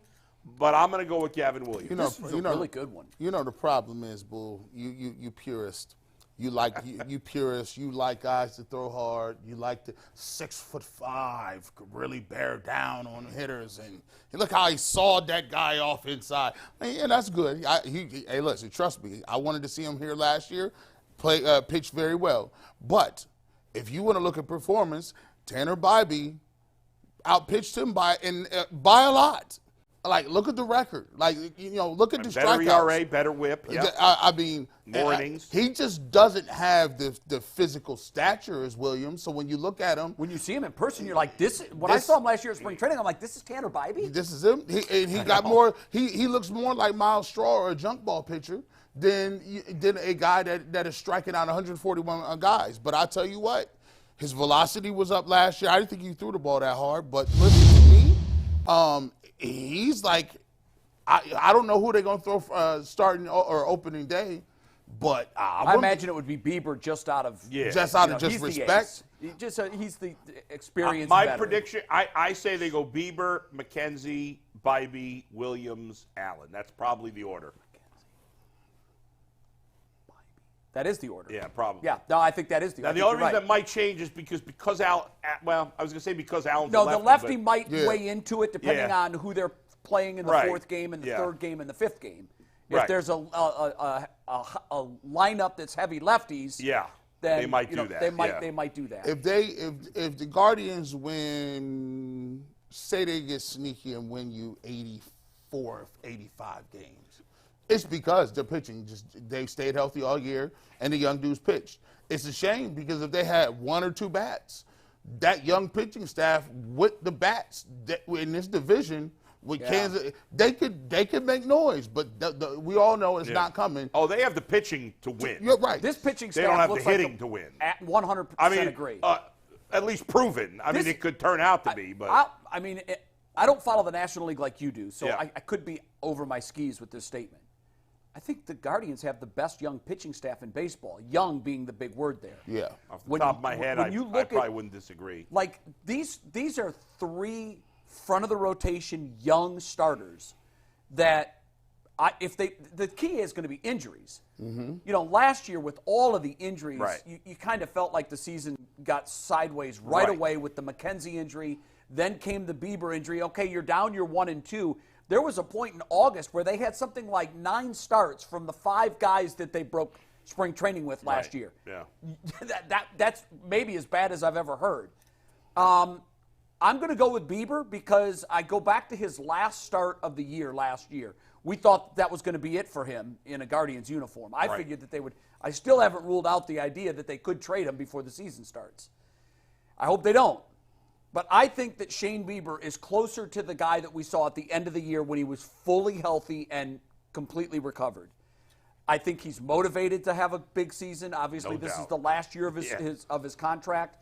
But I'm going to go with Gavin Williams. This is a really good one. The problem is, Bull, you purist. You like purists. You like guys to throw hard. You like the 6'5" could really bear down on hitters, and look how he sawed that guy off inside. Yeah, that's good. Hey, listen, trust me. I wanted to see him here last year, pitch very well. But if you want to look at performance, Tanner Bybee outpitched him by a lot. Like, look at the record. Like, look at the better strikeouts. ERA, better whip. Yep. I mean, more innings. He just doesn't have the physical stature as Williams. So when you look at him, when you see him in person, you're like, I saw him last year at spring training, I'm like, this is Tanner Bybee. This is him. He got more. He looks more like Miles Straw or a junk ball pitcher than a guy that is striking out 141 guys. But I tell you what, his velocity was up last year. I didn't think he threw the ball that hard. But listen to me. He's like, I don't know who they're going to throw starting or opening day, but I imagine it would be Bieber just out of respect. He's the experienced my veteran. prediction, I say they go Bieber, McKenzie, Bybee, Williams, Allen. That's probably the order. That is the order. Yeah, probably. Yeah, no, I think that is the order. Now, the only reason that might change is because Allen, well, I was going to say because Allen's the lefty but, might weigh into it depending on who they're playing in the fourth game and the third game and the fifth game. If there's a lineup that's heavy lefties, then they might do that. They might do that. If the Guardians win, say they get sneaky and win you 84, 85 games. It's because the pitching they stayed healthy all year and the young dudes pitched. It's a shame because if they had one or two bats, that young pitching staff with the bats in this division with Kansas, they could make noise, but we all know it's not coming. Oh, they have the pitching to win. You're right. This pitching staff they don't have looks the hitting like to win. At 100% I mean, agree. At least proven. I mean, it could turn out to be, but I don't follow the National League like you do, so Yeah. I could be over my skis with this statement. I think the Guardians have the best young pitching staff in baseball. Young being the big word there. Yeah. Off the top of my head, I probably wouldn't disagree. Like these are three front of the rotation young starters that the key is going to be injuries. Mm-hmm. Last year with all of the injuries, you kind of felt like the season got sideways right away with the McKenzie injury. Then came the Bieber injury. Okay, you're down. You're 1-2. There was a point in August where they had something like 9 starts from the 5 guys that they broke spring training with last year. Yeah, that's maybe as bad as I've ever heard. I'm going to go with Bieber because I go back to his last start of the year last year. We thought that was going to be it for him in a Guardians uniform. I figured that they would. I still haven't ruled out the idea that they could trade him before the season starts. I hope they don't. But I think that Shane Bieber is closer to the guy that we saw at the end of the year when he was fully healthy and completely recovered. I think he's motivated to have a big season. Obviously, this is the last year of his contract.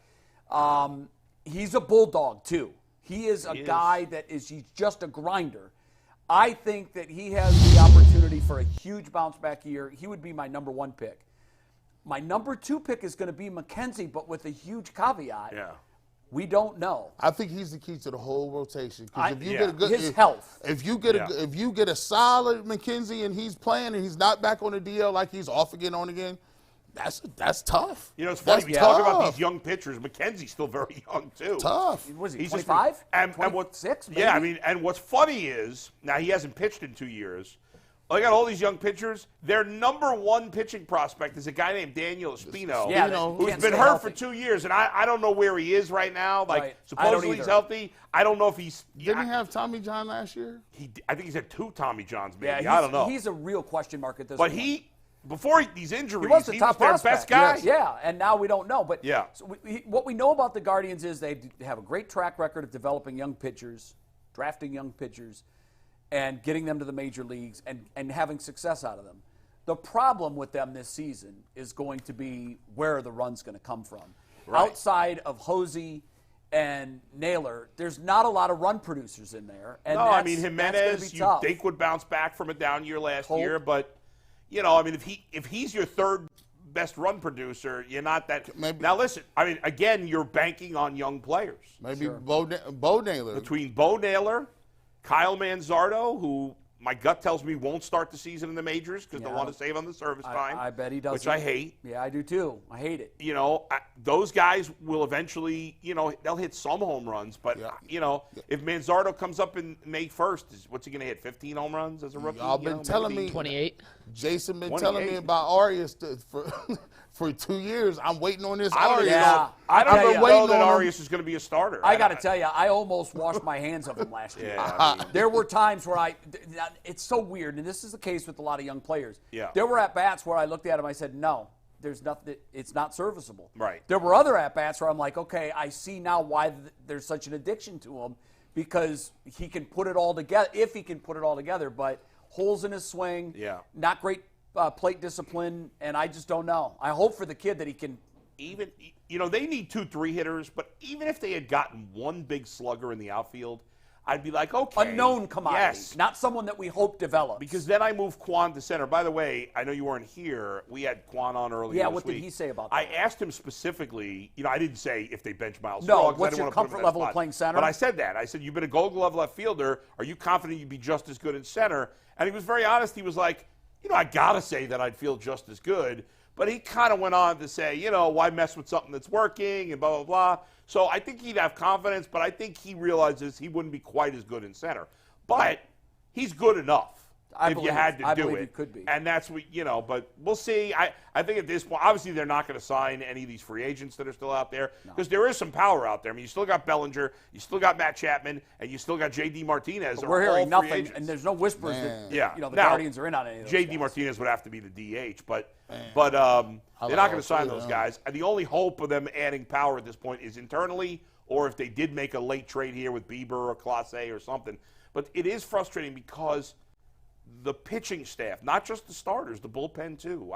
He's a bulldog too. He is a guy he's just a grinder. I think that he has the opportunity for a huge bounce back year. He would be my number 1 pick. My number 2 pick is going to be McKenzie, but with a huge caveat. Yeah. We don't know. I think he's the key to the whole rotation. Because if you get a good health. If you get a solid McKenzie and he's playing and he's not back on the DL like he's off again on again, that's tough. It's funny we talk about these young pitchers. McKenzie's still very young too. Tough. Was he He's 25? And 26? Maybe? Yeah, I mean, and what's funny is now he hasn't pitched in 2 years. I got all these young pitchers. Their number 1 pitching prospect is a guy named Daniel Espino, who's been hurt for 2 years, and I don't know where he is right now. Like supposedly he's healthy. I don't know if he's. Didn't he have Tommy John last year? I think he's had 2 Tommy Johns. Maybe Yeah, I don't know. He's a real question mark at this But point. before these injuries, he was the top their prospect. best guy. Yeah, and now we don't know. But yeah. So what we know about the Guardians is they have a great track record of developing young pitchers, drafting young pitchers, and getting them to the major leagues and having success out of them. The problem with them this season is going to be where the run's going to come from. Right. Outside of Hosey and Naylor, there's not a lot of run producers in there. And no, I mean, Jimenez, you think would bounce back from a down year last year, but, I mean, if he's your third best run producer, you're not that. Maybe. Now, listen, I mean, again, you're banking on young players. Maybe Bo Naylor. Between Bo Naylor, Kyle Manzardo, who my gut tells me won't start the season in the majors because they want to save on the service time. I bet he does. Which I hate. Yeah, I do too. I hate it. Those guys will eventually, they'll hit some home runs. But, if Manzardo comes up in May 1st, what's he going to hit, 15 home runs as a rookie? Y'all been telling me. 28. Jason been telling me about Arias for 2 years. I'm waiting on this Arias. I don't know that Arias is going to be a starter. I got to tell you, I almost washed my hands of him last year. There were times where it's so weird, and this is the case with a lot of young players. There were at-bats where I looked at him, I said, no, there's nothing, it's not serviceable. Right. There were other at-bats where I'm like, okay, I see now why there's such an addiction to him, because he can put it all together, if he can put it all together, but holes in his swing, not great plate discipline, and I just don't know. I hope for the kid that he can. Even, they need 2-3 hitters, but even if they had gotten one big slugger in the outfield, I'd be like, okay. Unknown commodity, not someone that we hope develops. Because then I move Quan to center. By the way, I know you weren't here. We had Quan on earlier this week. What did he say about that? I asked him specifically, I didn't say if they bench Miles No, Straw, what's your comfort level of playing center? But I said that. I said, you've been a Gold Glove left fielder. Are you confident you'd be just as good in center? And he was very honest. He was like, I got to say that I'd feel just as good. But he kind of went on to say, why mess with something that's working and blah, blah, blah. So I think he'd have confidence, but I think he realizes he wouldn't be quite as good in center. But he's good enough if you had to do it. He could be. And that's what, but we'll see. I think at this point, obviously they're not going to sign any of these free agents that are still out there because there is some power out there. I mean, you still got Bellinger, you still got Matt Chapman, and you still got J.D. Martinez. But we're hearing nothing, and there's no whispers that the Guardians are in on any of those J.D. Martinez would have to be the DH, but they're not going to sign those guys. And the only hope of them adding power at this point is internally, or if they did make a late trade here with Bieber or Clase or something. But it is frustrating because the pitching staff, not just the starters, the bullpen too.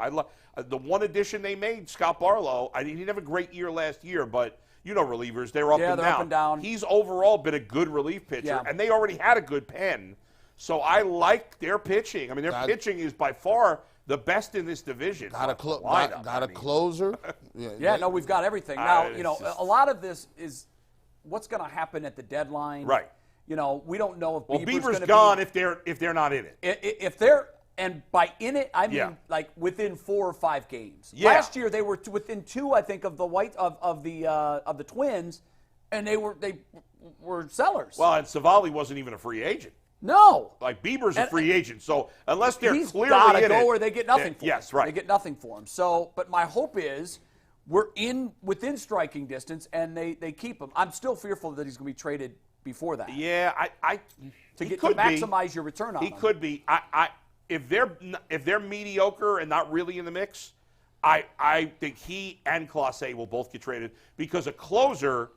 The one addition they made, Scott Barlow, he didn't have a great year last year, but relievers, they're up and down. He's overall been a good relief pitcher, and they already had a good pen. So I like their pitching. I mean, their pitching is by far the best in this division. Got a closer. We've got everything. Now, a lot of this is what's going to happen at the deadline. Right. We don't know if Bieber's gone if they're not in it. If they're, and by in it, I mean like within 4 or 5 games. Last year they were within 2, I think, of the Twins, and they were sellers. Well, and Savali wasn't even a free agent. No. Like Bieber's a free agent, so unless they're clearly gotta in go it, where they get nothing for him. Yes, right. They get nothing for him. So, but my hope is we're within striking distance, and they keep him. I'm still fearful that he's going to be traded before that. Yeah, to maximize your return on him. He could be. If they're mediocre and not really in the mix, I think he and Clase will both get traded because a closer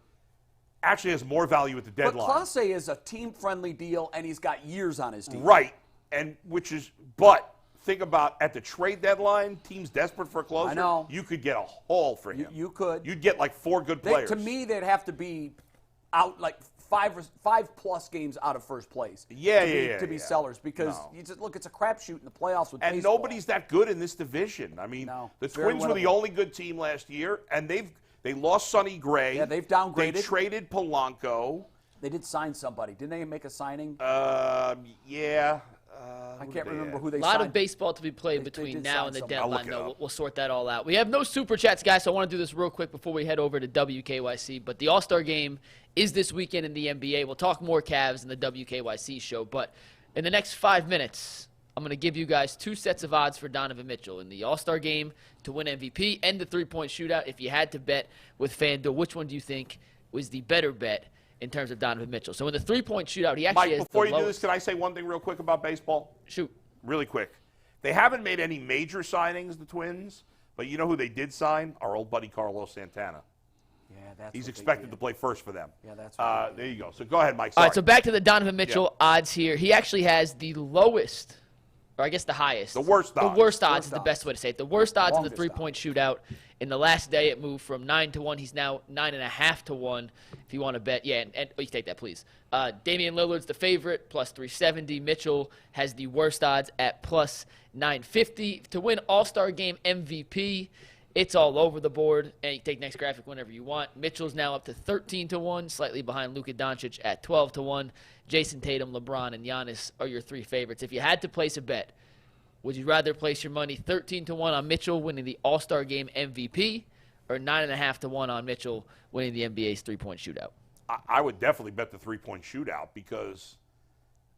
actually has more value at the deadline. But Clase is a team-friendly deal, and he's got years on his team. Right, but think about at the trade dedeadline, teams desperate for a closer. I know. You could get a haul for him. You could. You'd get like 4 good players. To me, they'd have to be out like 5+ games out of first place. To be sellers, because you just look, it's a crapshoot in the playoffs with baseball. Nobody's that good in this division. I mean, the Twins were the only good team last year, and they lost Sonny Gray. Yeah, they've downgraded. They traded Polanco. They did sign somebody. Didn't they make a signing? I can't remember who they signed. A lot of baseball to be played between now and the deadline, though. We'll sort that all out. We have no Super Chats, guys, so I want to do this real quick before we head over to WKYC. But the All-Star Game is this weekend in the NBA. We'll talk more Cavs in the WKYC show. But in the next 5 minutes, I'm going to give you guys 2 sets of odds for Donovan Mitchell in the All-Star Game to win MVP and the three-point shootout. If you had to bet with FanDuel, which one do you think was the better bet in terms of Donovan Mitchell? So in the three-point shootout, he actually has before the you lowest. Do this, can I say one thing real quick about baseball? Shoot. Really quick. They haven't made any major signings, the Twins, but you know who they did sign? Our old buddy Carlos Santana. Yeah, He's expected to play first for them. Yeah, that's there you go. So go ahead, Mike. Sorry. All right, so back to the Donovan Mitchell odds here. He actually has the lowest, or I guess the highest. The worst odds. The worst odds is the best way to say it. The worst odds in the three-point shootout. In the last day, it moved from 9-1. He's now 9.5-1. If you want to bet, you take that, please. Damian Lillard's the favorite, plus 370. Mitchell has the worst odds at plus 950 to win All-Star Game MVP. It's all over the board, and you take next graphic whenever you want. Mitchell's now up to 13-1, slightly behind Luka Doncic at 12-1. Jason Tatum, LeBron, and Giannis are your 3 favorites. If you had to place a bet, would you rather place your money 13-1 on Mitchell winning the All-Star Game MVP or 9.5-1 on Mitchell winning the NBA's three-point shootout? I would definitely bet the three-point shootout because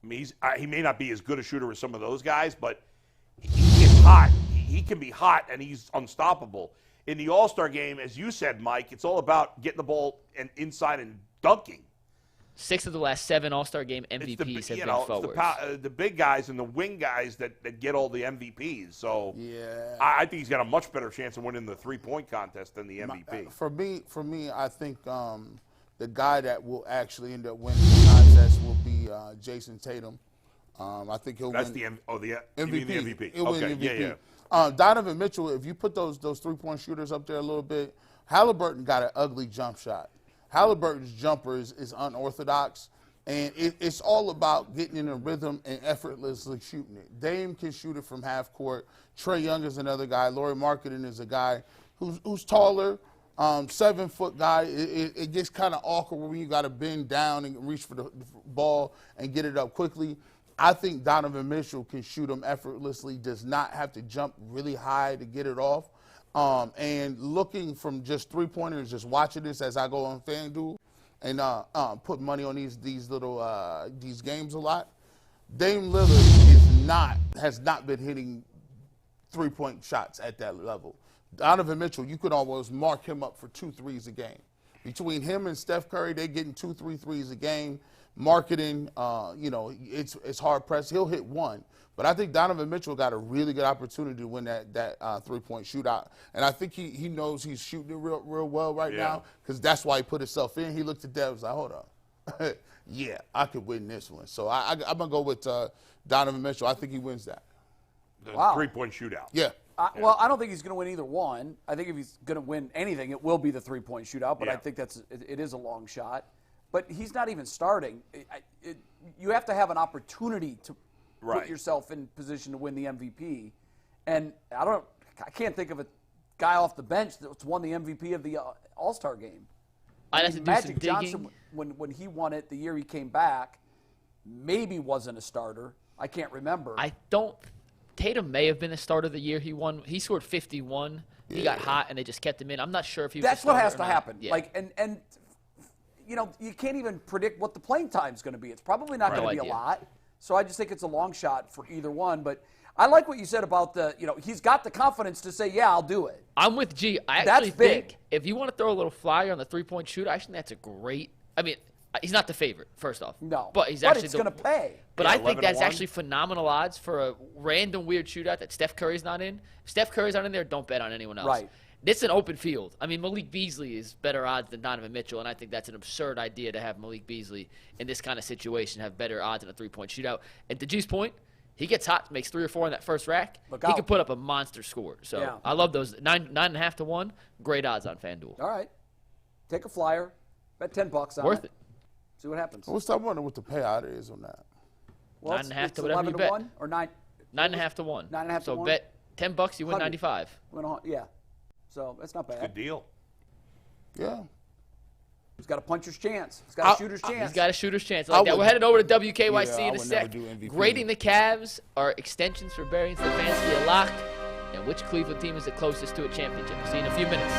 he may not be as good a shooter as some of those guys, but he can be hot and he's unstoppable. In the All-Star game, as you said, Mike, it's all about getting the ball and inside and dunking. 6 of the last 7 All-Star game MVPs have been forwards. It's the big guys and the wing guys that get all the MVPs. So yeah, I think he's got a much better chance of winning the three-point contest than the MVP. For me, I think the guy that will actually end up winning the contest will be Jason Tatum. I think he'll win. The MVP. MVP. He'll win MVP. Yeah. Donovan Mitchell, if you put those 3-point shooters up there a little bit, Halliburton got an ugly jump shot. Halliburton's jumper is unorthodox, and it's all about getting in a rhythm and effortlessly shooting it. Dame can shoot it from half court. Trae Young is another guy. Lauri Markkanen is a guy who's taller, 7-foot guy. It gets kind of awkward when you got to bend down and reach for the ball and get it up quickly. I think Donovan Mitchell can shoot them effortlessly, does not have to jump really high to get it off. And looking from just 3-pointers, just watching this as I go on FanDuel and put money on these games a lot. Dame Lillard has not been hitting 3-point shots at that level. Donovan Mitchell, you could almost mark him up for 2 threes a game. Between him and Steph Curry, they're getting 2-3 threes a game. Marketing, it's hard pressed. He'll hit 1. But I think Donovan Mitchell got a really good opportunity to win that 3-point shootout. And I think he knows he's shooting it real well right now because that's why he put himself in. He looked at that and was like, hold on. Yeah, I could win this one. So I'm going to go with Donovan Mitchell. I think he wins that. The 3-point shootout. Yeah. Well, I don't think he's going to win either one. I think if he's going to win anything, it will be the 3-point shootout. But I think it is a long shot. But he's not even starting. You have to have an opportunity to put yourself in position to win the MVP. And I can't think of a guy off the bench that's won the MVP of the All-Star game. I'd have to do Magic some digging. Johnson, when he won it the year he came back, maybe wasn't a starter. I can't remember. Tatum may have been a starter the year he won. He scored 51. He got hot, and they just kept him in. I'm not sure if he was That's what has to not. happen. Yeah. And you can't even predict what the playing time's going to be. It's probably not going to be a lot. So I just think it's a long shot for either one. But I like what you said about he's got the confidence to say, yeah, I'll do it. I'm with G. I That's actually big. think if you want to throw a little flyer on the 3-point shoot, I think that's a great. I mean, he's not the favorite, first off. No. But he's actually it's going to pay. But I think that's 11-1. actually phenomenal odds for a random weird shootout that Steph Curry's not in. If Steph Curry's not in there, don't bet on anyone else. Right. This is an open field. I mean, Malik Beasley is better odds than Donovan Mitchell, and I think that's an absurd idea to have Malik Beasley in this kind of situation have better odds in a 3-point shootout. And to G's point, he gets hot, makes 3 or 4 in that first rack. He can put up a monster score. So I love those 9.5 to 1. Great odds on FanDuel. All right. Take a flyer. Bet $10 on Worth it. See what happens. I wonder what the payout is on that. Well, 9.5 to whatever you bet. 11 to 1 or 9. 9.5 to 1. 9.5 to so 1. bet $10, you win 100. 95. Yeah. So that's not bad. Good deal. Yeah. He's got a puncher's chance. He's got a shooter's chance. He's got a shooter's chance. I like that. We're headed over to WKYC in a I would sec. never do MVP. Grading the Cavs are extensions for Barry Stefanski a lock. And which Cleveland team is the closest to a championship? We'll see you in a few minutes.